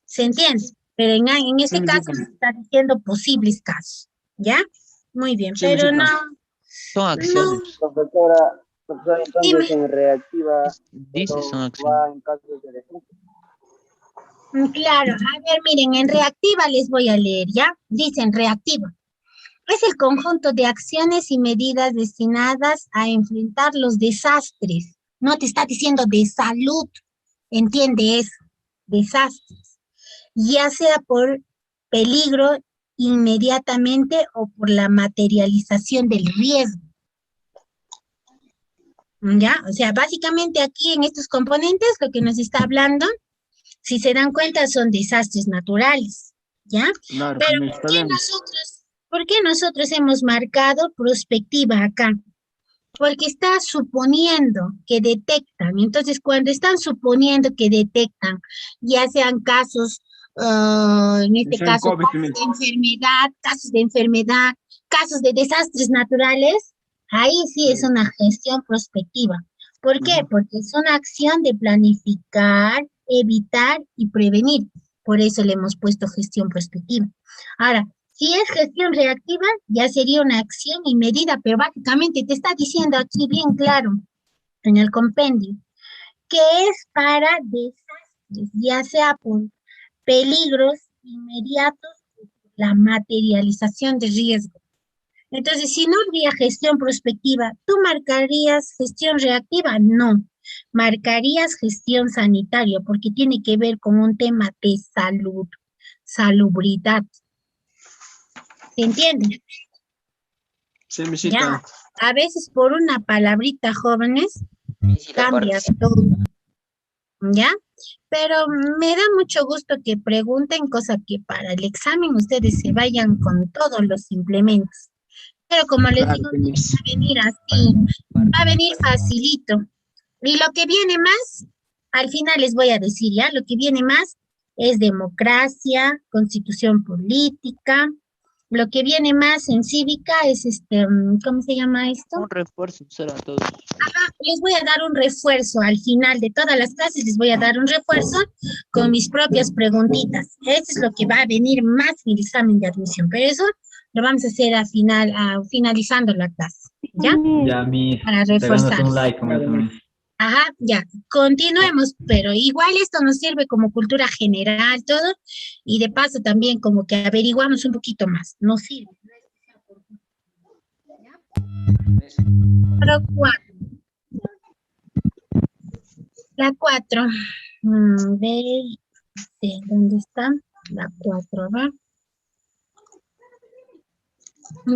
¿Se entiende? Pero en este caso se está diciendo posibles casos. ¿Ya? Muy bien, Sí, pero sí, no. Son acciones. Profesora, entonces Dime. en reactiva Dice, son va acciones. en caso de defensa. Claro, a ver, miren, en reactiva les voy a leer, ¿ya? Dicen reactiva. Es el conjunto de acciones y medidas destinadas a enfrentar los desastres. No te está diciendo de salud, entiende eso, desastres. Ya sea por peligro inmediatamente o por la materialización del riesgo. ¿Ya? O sea, básicamente aquí en estos componentes lo que nos está hablando, si se dan cuenta, son desastres naturales, ¿ya? Claro, Pero ¿por qué nosotros hemos marcado prospectiva acá? Porque está suponiendo que detectan. Entonces, cuando están suponiendo que detectan, ya sean casos, en este Son caso, COVID, casos de enfermedad, casos de desastres naturales, ahí sí es una gestión prospectiva. ¿Por qué? Porque es una acción de planificar, evitar y prevenir. Por eso le hemos puesto gestión prospectiva. Ahora, si es gestión reactiva, ya sería una acción y medida, pero básicamente te está diciendo aquí bien claro en el compendio que es para desastres, ya sea por peligros inmediatos o por la materialización de riesgo. Entonces, si no habría gestión prospectiva, ¿tú marcarías gestión reactiva? No, marcarías gestión sanitaria porque tiene que ver con un tema de salud, salubridad. ¿Se entiende? Sí, misita. Ya, a veces por una palabrita, jóvenes, cambia todo. ¿Ya? Pero me da mucho gusto que pregunten, cosa que para el examen ustedes se vayan con todos los implementos. Pero como les digo, va a venir así, va a venir facilito. Y lo que viene más, al final les voy a decir, ¿ya? Lo que viene más es democracia, constitución política. Lo que viene más en cívica es ¿cómo se llama esto? Un refuerzo será todo. Ajá, les voy a dar un refuerzo al final de todas las clases, les voy a dar un refuerzo con mis propias preguntitas. Eso es lo que va a venir más en el examen de admisión, pero eso lo vamos a hacer finalizando la clase, ¿ya? Ya, Miss. Para Regálanos reforzar. un like con eso, Miss. Ajá, ya, continuemos, pero igual esto nos sirve como cultura general, todo, y de paso también como que averiguamos un poquito más, nos sirve. Número 4. La 4. ¿Dónde está? La 4, ¿va?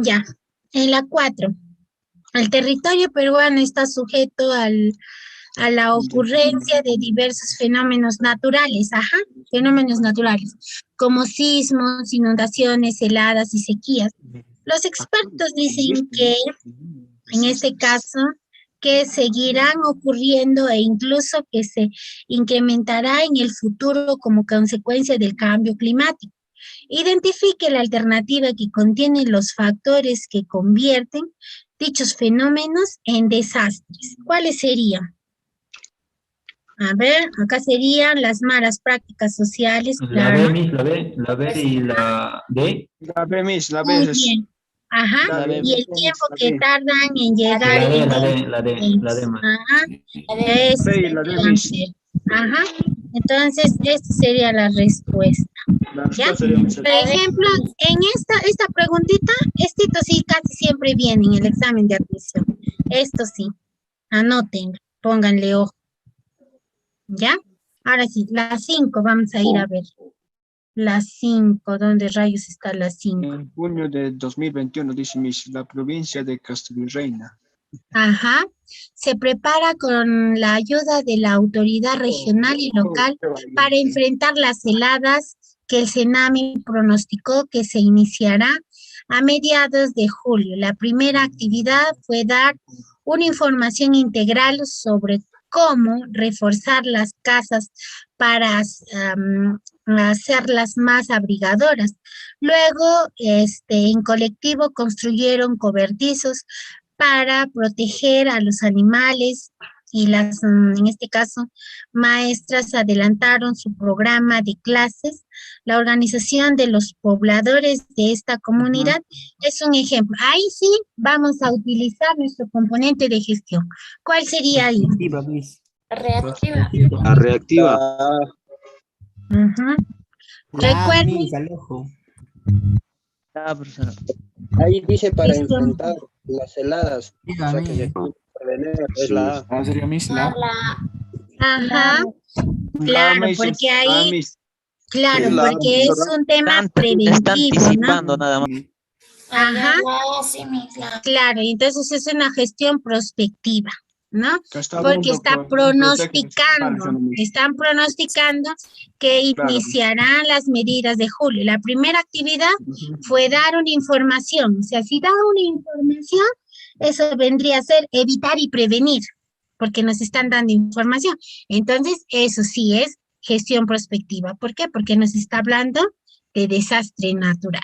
Ya, en la 4. El territorio peruano está sujeto a la ocurrencia de diversos fenómenos naturales, fenómenos naturales, como sismos, inundaciones, heladas y sequías. Los expertos dicen que, en este caso, que seguirán ocurriendo e incluso que se incrementará en el futuro como consecuencia del cambio climático. Identifique la alternativa que contiene los factores que convierten dichos fenómenos en desastres. ¿Cuáles serían? A ver, acá serían las malas prácticas sociales. La Claro. B, Miss, la B y la D. La B, Miss, la B Muy es. bien. Ajá. La B, Y el Miss, tiempo la que B. tardan en llegar La D, en la D, la D, la D más. Ajá. La B y la D, Miss. Ajá. Entonces, esta sería la respuesta. La ¿Ya? respuesta sería Miss. Por ejemplo, en esta preguntita, esto sí casi siempre viene en el examen de admisión. Esto sí. Anoten, pónganle ojo. ¿Ya? Ahora sí, las 5, vamos a ir a ver. Las 5, ¿dónde rayos está las 5? En junio de 2021, dice Miss, la provincia de Castelvirreina. Ajá. Se prepara con la ayuda de la autoridad regional y local para enfrentar las heladas que el Senami pronosticó que se iniciará a mediados de julio. La primera actividad fue dar una información integral sobre cómo reforzar las casas para hacerlas más abrigadoras. Luego, en colectivo construyeron cobertizos para proteger a los animales y en este caso, maestras adelantaron su programa de clases. La organización de los pobladores de esta comunidad es un ejemplo. Ahí sí vamos a utilizar nuestro componente de gestión. ¿Cuál sería ahí? Reactiva. La reactiva. Recuerden. Profesora. Ahí dice para enfrentar las heladas. O sea, que se puede prevenir, es la A. Sería Miss, la Ajá. Claro, porque ahí, claro, la porque es un tema preventivo, está anticipando ¿no? nada más. Ajá. Sí, misma. Claro, y entonces es una gestión prospectiva, ¿no? está Porque hablando está con pronosticando, Miss. están pronosticando que Claro. iniciarán las medidas de julio. La primera actividad fue dar una información, o sea, si da una información, eso vendría a ser evitar y prevenir, porque nos están dando información. Entonces, eso sí es gestión prospectiva. ¿Por qué? Porque nos está hablando de desastre natural,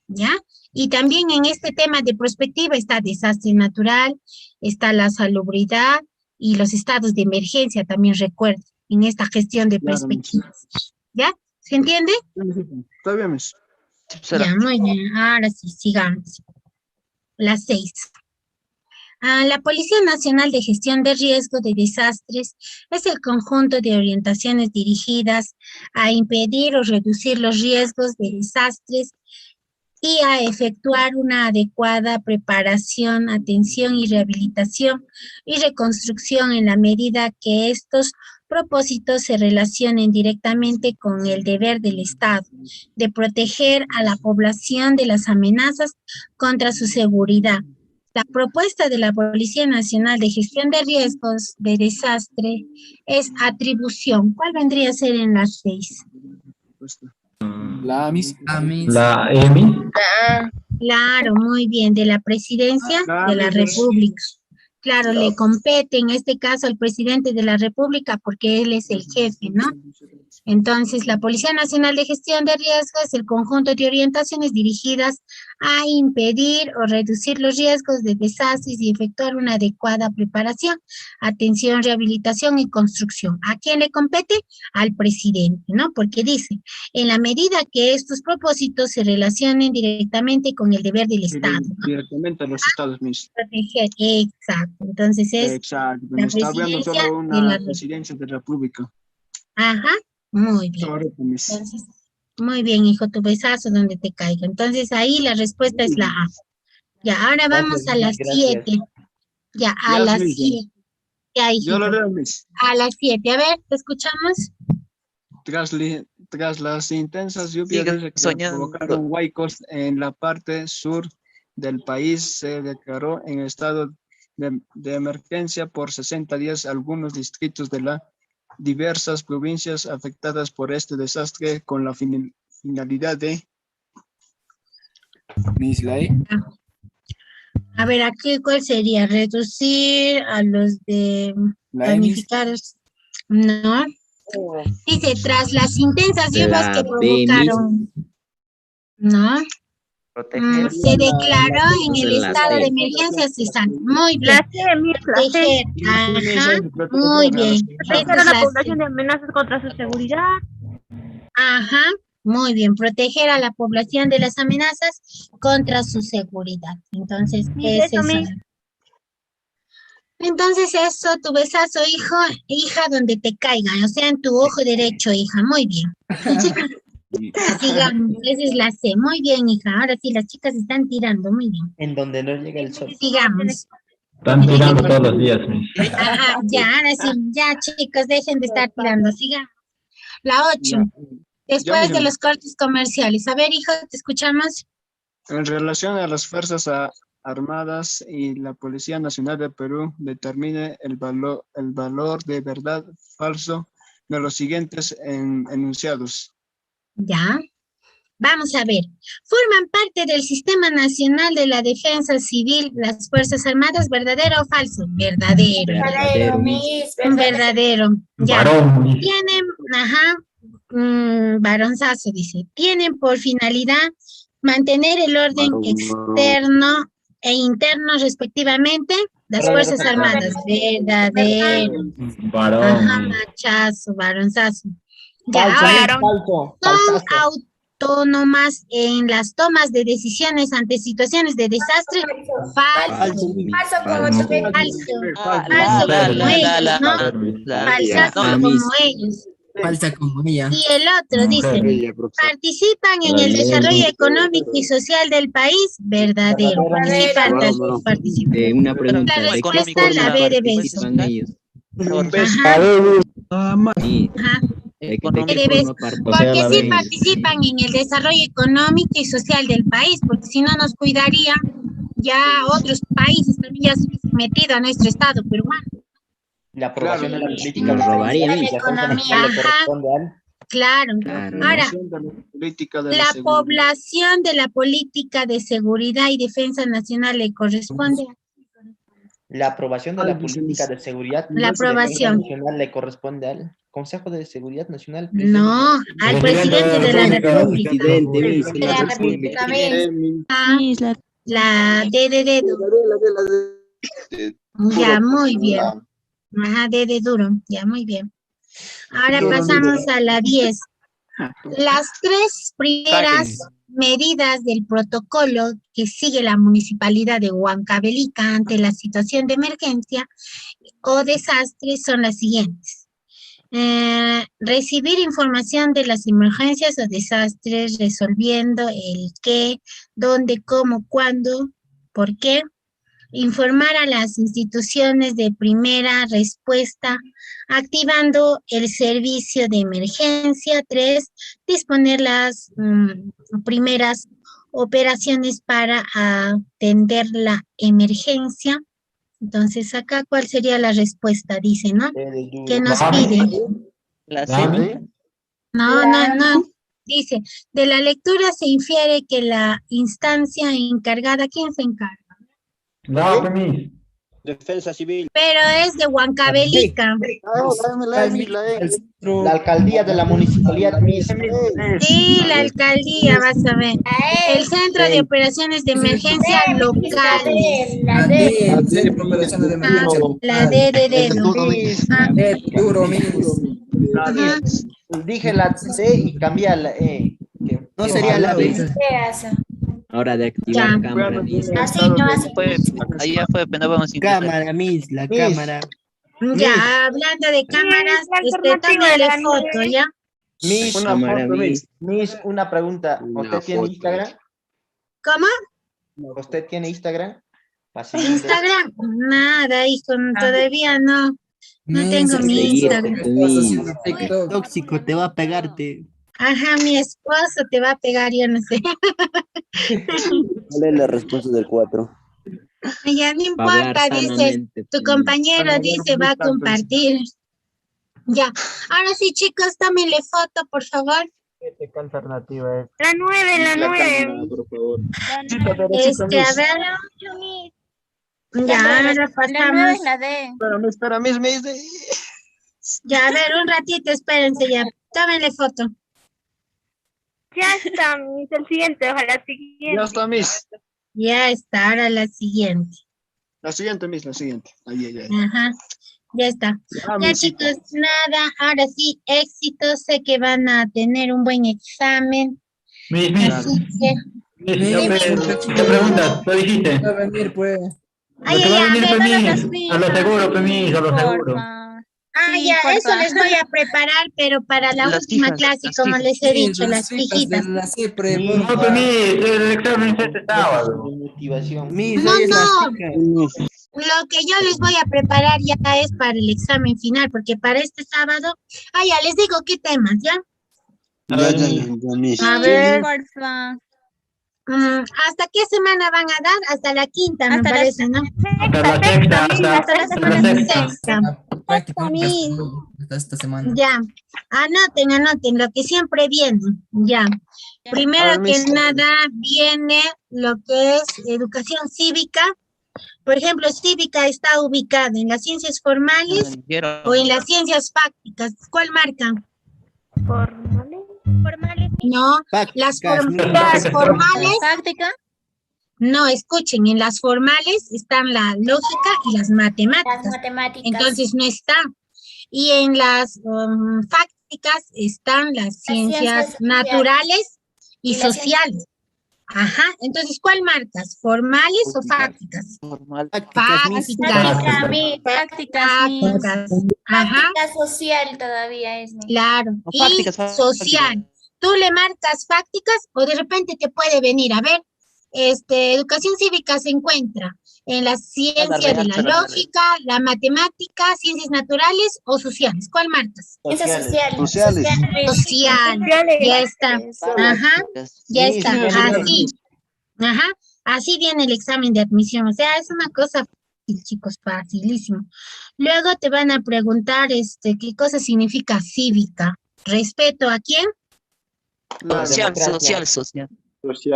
¿ya? Y también en este tema de prospectiva está desastre natural, está la salubridad y los estados de emergencia, también recuerdo, en esta gestión de perspectivas. ¿Ya? ¿Se entiende? Está bien, Miss. Ya, muy bien. Ahora sí, sigamos. Las 6. La Policía Nacional de Gestión de Riesgo de Desastres es el conjunto de orientaciones dirigidas a impedir o reducir los riesgos de desastres y a efectuar una adecuada preparación, atención y rehabilitación y reconstrucción en la medida que estos propósitos se relacionen directamente con el deber del Estado de proteger a la población de las amenazas contra su seguridad. La propuesta de la Policía Nacional de Gestión de Riesgos de Desastre es atribución. ¿Cuál vendría a ser en las 6? La Miss. La EMI. Claro, muy bien, de la Presidencia de la República. Claro, le compete en este caso al presidente de la República porque él es el jefe, ¿no? Entonces, la Policía Nacional de Gestión de Riesgos es el conjunto de orientaciones dirigidas a impedir o reducir los riesgos de desastres y efectuar una adecuada preparación, atención, rehabilitación y construcción. ¿A quién le compete? Al presidente, ¿no? Porque dice, en la medida que estos propósitos se relacionen directamente con el deber del Estado, ¿no? Directamente a los estados, Miss. Proteger, exacto. Entonces es Exacto. la Está hablando presidencia solo de una la presidencia de la República. Ajá, muy bien. Correcto, Miss. Entonces, muy bien, hijo, tu besazo donde te caiga. Entonces, ahí la respuesta es la A. Ya, ahora vamos a las 7. Ya, a las 7. Ya, hijito. Yo lo leo, Miss. A las 7. A ver, ¿te escuchamos? Tras las intensas lluvias que provocaron huaicos en la parte sur del país, se declaró en estado de emergencia por 60 días algunos distritos de las diversas provincias afectadas por este desastre con la finalidad de... Miss, la E. A ver, aquí, ¿cuál sería? Reducir a los de planificar. No. Dice, tras las intensas lluvias que provocaron. No. Se declaró en el estado de emergencia cesante. Muy bien. Proteger. Ajá. Muy bien. Proteger a la población de amenazas contra su seguridad. Ajá. Muy bien. Proteger a la población de las amenazas contra su seguridad. Entonces, ¿qué es eso? Entonces eso, tu besazo, hijo, hija, donde te caiga, o sea, en tu ojo derecho, hija. Muy bien. Sigamos, esa es la C. Muy bien, hija. Ahora sí, las chicas están tirando. Muy bien. En donde no llega el sol. Sigamos. Están tirando todos los días, Miss. Ajá, ya, ahora sí, ya, chicos, dejen de estar tirando. Sigamos. La 8. Después de los cortes comerciales. A ver, hijo, te escuchamos. En relación a las Fuerzas Armadas y la Policía Nacional de Perú, determine el valor de verdad falso de los siguientes enunciados. Ya. Vamos a ver. Forman parte del Sistema Nacional de la Defensa Civil las Fuerzas Armadas, ¿verdadero o falso? Verdadero. Verdadero, Miss. Verdadero. Ya. Varón. Tienen, ajá, varonzazo dice, tienen por finalidad mantener el orden externo e interno respectivamente las Fuerzas Armadas. Verdadero. Varón. Ajá, machazo, varonzazo. Ya, ahora, son autónomas en las tomas de decisiones ante situaciones de desastre. Falso. Falso como ellos, ¿no? Falsazo como ellos. Falsa como ella. Y el otro dice, participan en el desarrollo económico y social del país. Verdadero. Participan. Una pregunta. La respuesta la B de beso. Ajá. Porque sí participan en el desarrollo económico y social del país, porque si no nos cuidaría, ya otros países también ya se hubiesen metido a nuestro estado peruano. La aprobación de la política nos robaría de economía le corresponde al... Claro. Ahora, la población de la política de seguridad y defensa nacional le corresponde. La aprobación de la política de seguridad nacional le corresponde al Consejo de Seguridad Nacional. No, al presidente de la República. La D de dedo. Ya, muy bien. Ajá, D duro. Ya, muy bien. Ahora pasamos a la 10. Las 3 primeras medidas del protocolo que sigue la municipalidad de Huancavelica ante la situación de emergencia o desastre son las siguientes. Recibir información de las emergencias o desastres resolviendo el qué, dónde, cómo, cuándo, por qué. Informar a las instituciones de primera respuesta, activando el servicio de emergencia. 3, disponer las primeras operaciones para atender la emergencia. Entonces, acá, ¿cuál sería la respuesta? Dice, ¿no? ¿Qué nos pide? La C. No. Dice, de la lectura se infiere que la instancia encargada, ¿quién se encarga? No, Miss. Defensa Civil. Pero es de Huancavelica. La alcaldía de la municipalidad misma. Sí, la alcaldía, vas a ver. El Centro de Operaciones de Emergencia Locales. La D de dedo. Dije la D y cambié a la E. No sería la B. Ahora de activar cámara. Así no, así fue. Ahí ya fue, pero no vamos a intentar. Cámara, Miss, la cámara. Ya, hablando de cámaras, tómale foto, ¿ya? Miss, una pregunta. ¿Usted tiene Instagram? ¿Cómo? ¿Usted tiene Instagram? ¿Instagram? Nada, hijo, todavía no. No tengo mi Instagram. Tóxico, te va a pegarte. Ajá, mi esposo te va a pegar, yo no sé. ¿Cuál es la respuesta del 4? Ya no importa, dice, tu compañero dice va a compartir. Ya, ahora sí, chicos, tómenle foto, por favor. ¿Qué alternativa es? La 9. A ver, Ya, ahora La 9 pasamos. es la D. Espera, Miss. Ya, a ver, un ratito, espérense ya. Tómenle foto. Ya está, Miss, el siguiente, ojalá siguiente. Ya está, Miss. Ya está, ahora la siguiente. La siguiente, Miss, la siguiente. Ahí. Ajá, ya está. Ya, Ya, Missita. chicos, nada, ahora sí, éxito. Sé que van a tener un buen examen. Miss, Así que... ¿qué preguntas? ¿Lo dijiste? Va a venir, pues. Ay, Lo que va a ay, venir, a ver, Miss. danos las A lo pistas. seguro, Miss, a lo seguro. Ah, Sí, ya, porfa. eso les voy a preparar, pero para la Las última fijas, clase, las como fijas. les he dicho, las fijitas de fijitas. la CIPRE, No, porfa. Miss, el examen es este sábado. Motivación. Miss, No, hoy es las no. chicas. Lo que yo les voy a preparar ya es para el examen final, porque para este sábado, ya les digo qué temas, ¿ya? A ver, Miss. A ver, Porfa. ¿hasta qué semana van a dar? Hasta la quinta, me Hasta la parece, ¿no? hasta la sexta, Hasta la semana sexta. sexta. Prácticamente hasta esta semana. Ya, anoten lo que siempre viene, ya. A Primero ver, que Miss. nada viene lo que es educación cívica. Por ejemplo, cívica está ubicada en las ciencias formales o en las ciencias fácticas. ¿Cuál marca? Formales. No, las formales. Práctica. No, escuchen, en las formales están la lógica y las matemáticas. Las matemáticas. Entonces no está. Y en las fácticas están las ciencias ciencias naturales y Y las sociales. Ajá, entonces, ¿cuál marcas? ¿Formales o fácticas? Fácticas. Práctica, mi. Prácticas, mi. Fácticas. Ajá, Práctica social todavía es mi. claro. No, Y fácticas, social. Tú le marcas fácticas o de repente te puede venir, a ver, educación cívica se encuentra en la ciencia de la lógica, la matemática, ciencias naturales o sociales. ¿Cuál marcas? Ciencias sociales. Sociales. Social. Ya está. Ajá, ya está. Así. Ajá, así viene el examen de admisión. O sea, es una cosa fácil, chicos, facilísimo. Luego te van a preguntar, ¿qué cosa significa cívica? ¿Respeto a quién? Social.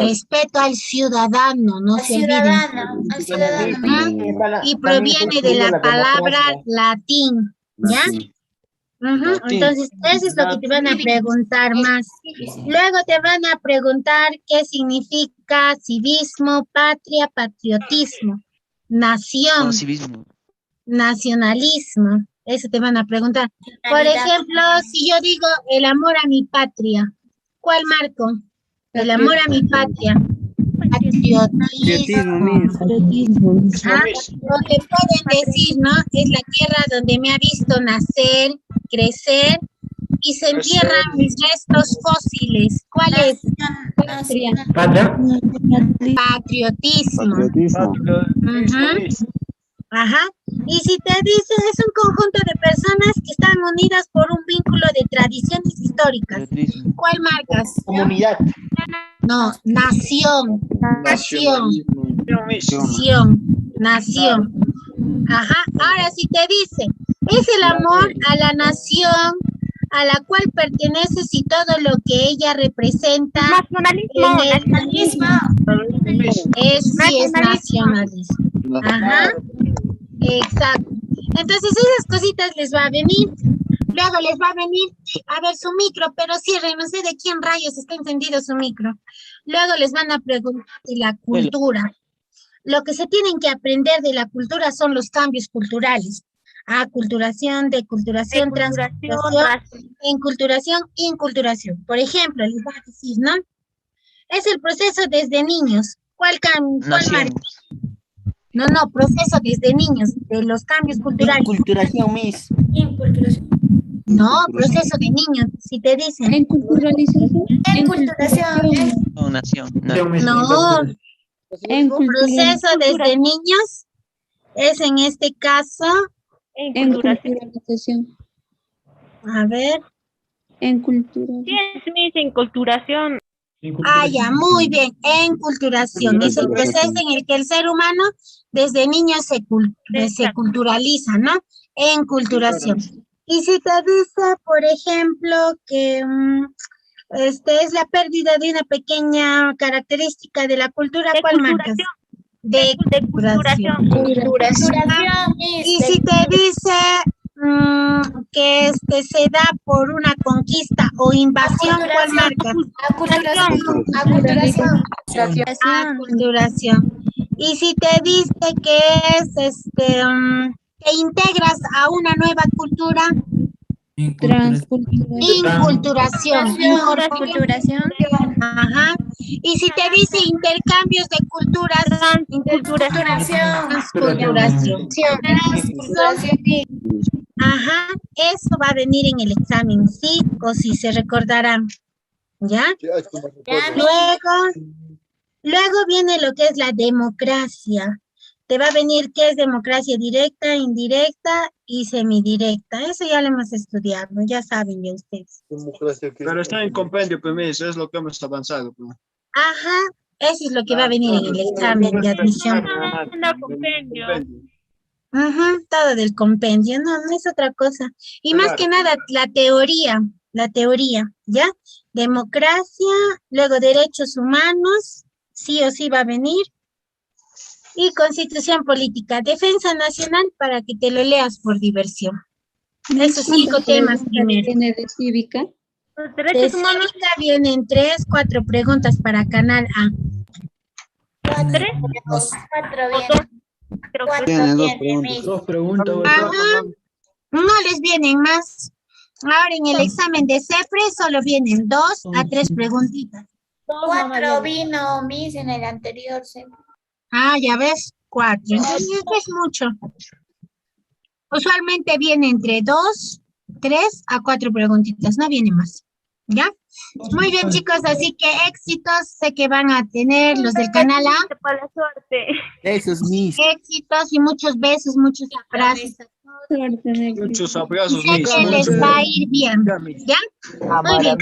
Respeto al ciudadano, no Al se olviden. ciudadano. Al ciudadano. Ajá, y proviene de la palabra latín, ¿ya? Ujú, entonces, eso es lo que te van a preguntar más. Luego te van a preguntar qué significa civismo, patria, patriotismo, nación, Civismo. nacionalismo. Eso te van a preguntar. Por Nacionalidad. ejemplo, si yo digo el amor a mi patria, ¿cuál marco? El amor a mi patria. Patriotismo. Ah, lo que pueden decir, ¿no? Es la tierra donde me ha visto nacer, crecer y se entierran mis restos fósiles. ¿Cuál es? ¿Patria? Patriotismo. Ujú. Ajá. Y si te dicen es un conjunto de personas que están unidas por un vínculo de tradiciones históricas. ¿Cuál marcas? Comunidad. No, nación. Nación. Ajá. Ahora si te dice, es el amor a la nación a la cual perteneces y todo lo que ella representa. Nacionalismo. Sí es nacionalismo. Ajá. Exacto. Entonces esas cositas les va a venir. Luego les va a venir, a ver, su micro, pero cierren, no sé de quién rayos está encendido su micro. Luego les van a preguntar de la cultura. Lo que se tienen que aprender de la cultura son los cambios culturales. Aculturación, deculturación, transculturación, enculturación, inculturación. Por ejemplo, les voy a decir, ¿no? Es el proceso desde niños. ¿Cuál marca? No, proceso desde niños, de los cambios culturales. Inculturación, Miss. No, proceso de niños, si te dicen. Enculturación. No, proceso desde niños es en este caso. Enculturación. A ver. Sí, es Miss, enculturación. Ya, muy bien. Enculturación es el proceso en el que el ser humano desde niño se culturaliza, ¿no? Enculturación. Y si te dice, por ejemplo, que es la pérdida de una pequeña característica de la cultura, ¿cuál marcas? De culturación. Y si te dice que se da por una conquista o invasión, ¿cuál marca? Aculturación. Y si te dice que es que integras a una nueva cultura, inculturación. Ajá. Y si te dice intercambios de culturas, transculturación. Ajá, eso va a venir en el examen, sí o sí, se recordarán. ¿Ya? Luego viene lo que es la democracia. Te va a venir qué es democracia directa, indirecta y semidirecta. Eso ya lo hemos estudiado, ya saben ya ustedes. Pero está en compendio, pues, es lo que hemos avanzado. Pues. Ajá, eso es lo que va a venir en el examen de admisión. Ajá, todo del compendio, no es otra cosa. Y más que nada, la teoría, ¿ya? Democracia, luego derechos humanos, sí o sí va a venir. Y constitución política, defensa nacional, para que te lo leas por diversión. Esos 5 temas primero. ¿Tiene de cívica? De cívica vienen 3, 4 preguntas para Canal A. 4 vienen. 2 preguntas. Ajá. No les vienen más. Ahora en el examen de CEPRE solo vienen 2 a 3 preguntitas. 4 vino, Miss, en el anterior. Ah, ya ves, 4. Entonces es mucho. Usualmente viene entre 2, 3 a 4 preguntitas, no viene más. ¿Ya? Muy bien, chicos, así que éxitos sé que van a tener los del canal A. Para la suerte. Esos mis. Éxitos y muchos besos, muchos abrazos. Muchos abrazos, Sé que les va a ir bien. ¿Ya? Muy bien.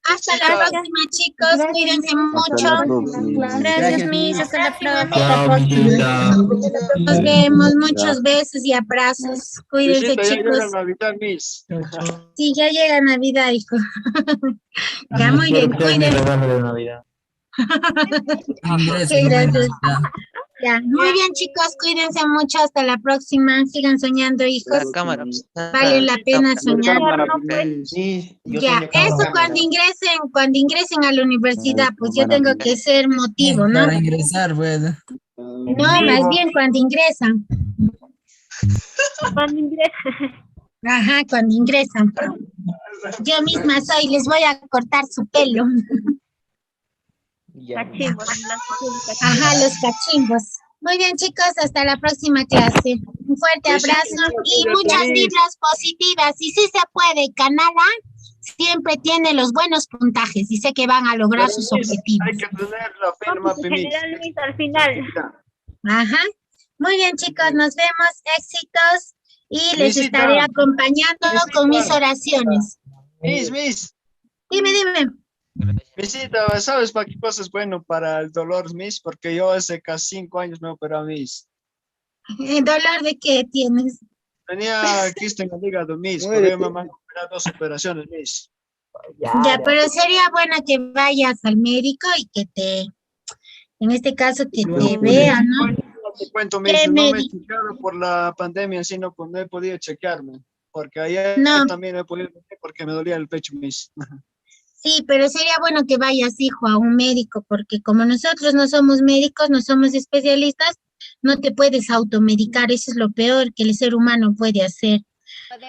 Hasta la próxima, chicos. Cuídense mucho. Gracias, Miss. Hasta la próxima. Nos vemos. Muchos besos y abrazos. Cuídense, chicos. Sí, ya llega Navidad, hijo. Ya, muy bien. Cuídense. Sí, gracias. Ya, muy bien, chicos, cuídense mucho, hasta la próxima, sigan soñando, hijos. Vale la pena soñar. Ya, eso cuando ingresen a la universidad, pues yo tengo que ser motivo, ¿no? Para ingresar, bueno. No, más bien cuando ingresan. Cuando ingresan. Ajá, cuando ingresan. Yo misma soy, les voy a cortar su pelo. Cachimbos. Ajá, los cachimbos. Muy bien, chicos, hasta la próxima clase. Un fuerte abrazo y muchas vibras positivas. Y sí se puede, Canal A siempre tiene los buenos puntajes y sé que van a lograr sus objetivos. Hay que tener la firma, General Luis, al final. Ajá. Muy bien, chicos, nos vemos. Éxitos y les estaré acompañando con mis oraciones. Miss. Dime. Visita, ¿sabes para qué cosa es bueno para el dolor, Miss? Porque yo hace casi 5 años me operé, Miss. ¿Dolor de qué tienes? Tenía quiste en el hígado, Miss. Por eso me han operado 2 operaciones, Miss. Ya, pero sería bueno que vayas al médico y que en este caso, que te vea, ¿no? Te cuento, Miss, no me he chequeado por la pandemia, sino pues no he podido chequearme. Porque ayer también no he podido porque me dolía el pecho, Miss. Sí, pero sería bueno que vayas, hijo, a un médico, porque como nosotros no somos médicos, no somos especialistas, no te puedes automedicar, eso es lo peor que el ser humano puede hacer.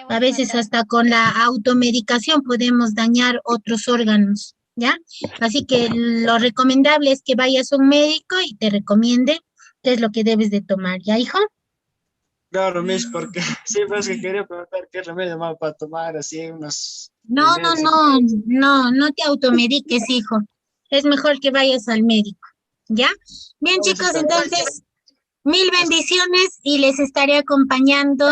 A veces hasta con la automedicación podemos dañar otros órganos, ¿ya? Así que lo recomendable es que vayas a un médico y te recomiende qué es lo que debes de tomar, ¿ya, hijo? Claro, Miss, porque siempre es que quería preguntar qué remedio más para tomar, así unos... No te automediques, hijo. Es mejor que vayas al médico, ¿ya? Bien, chicos, entonces, 1000 bendiciones y les estaré acompañando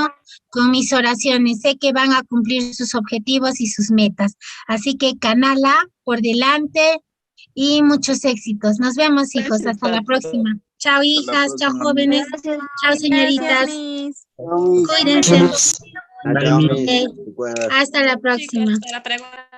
con mis oraciones. Sé que van a cumplir sus objetivos y sus metas. Así que Canal A por delante y muchos éxitos. Nos vemos, hijos. Hasta la próxima. Chao, hijas. Chao, jóvenes. Chao, señoritas. Cuídense. Hasta la próxima. La pregunta.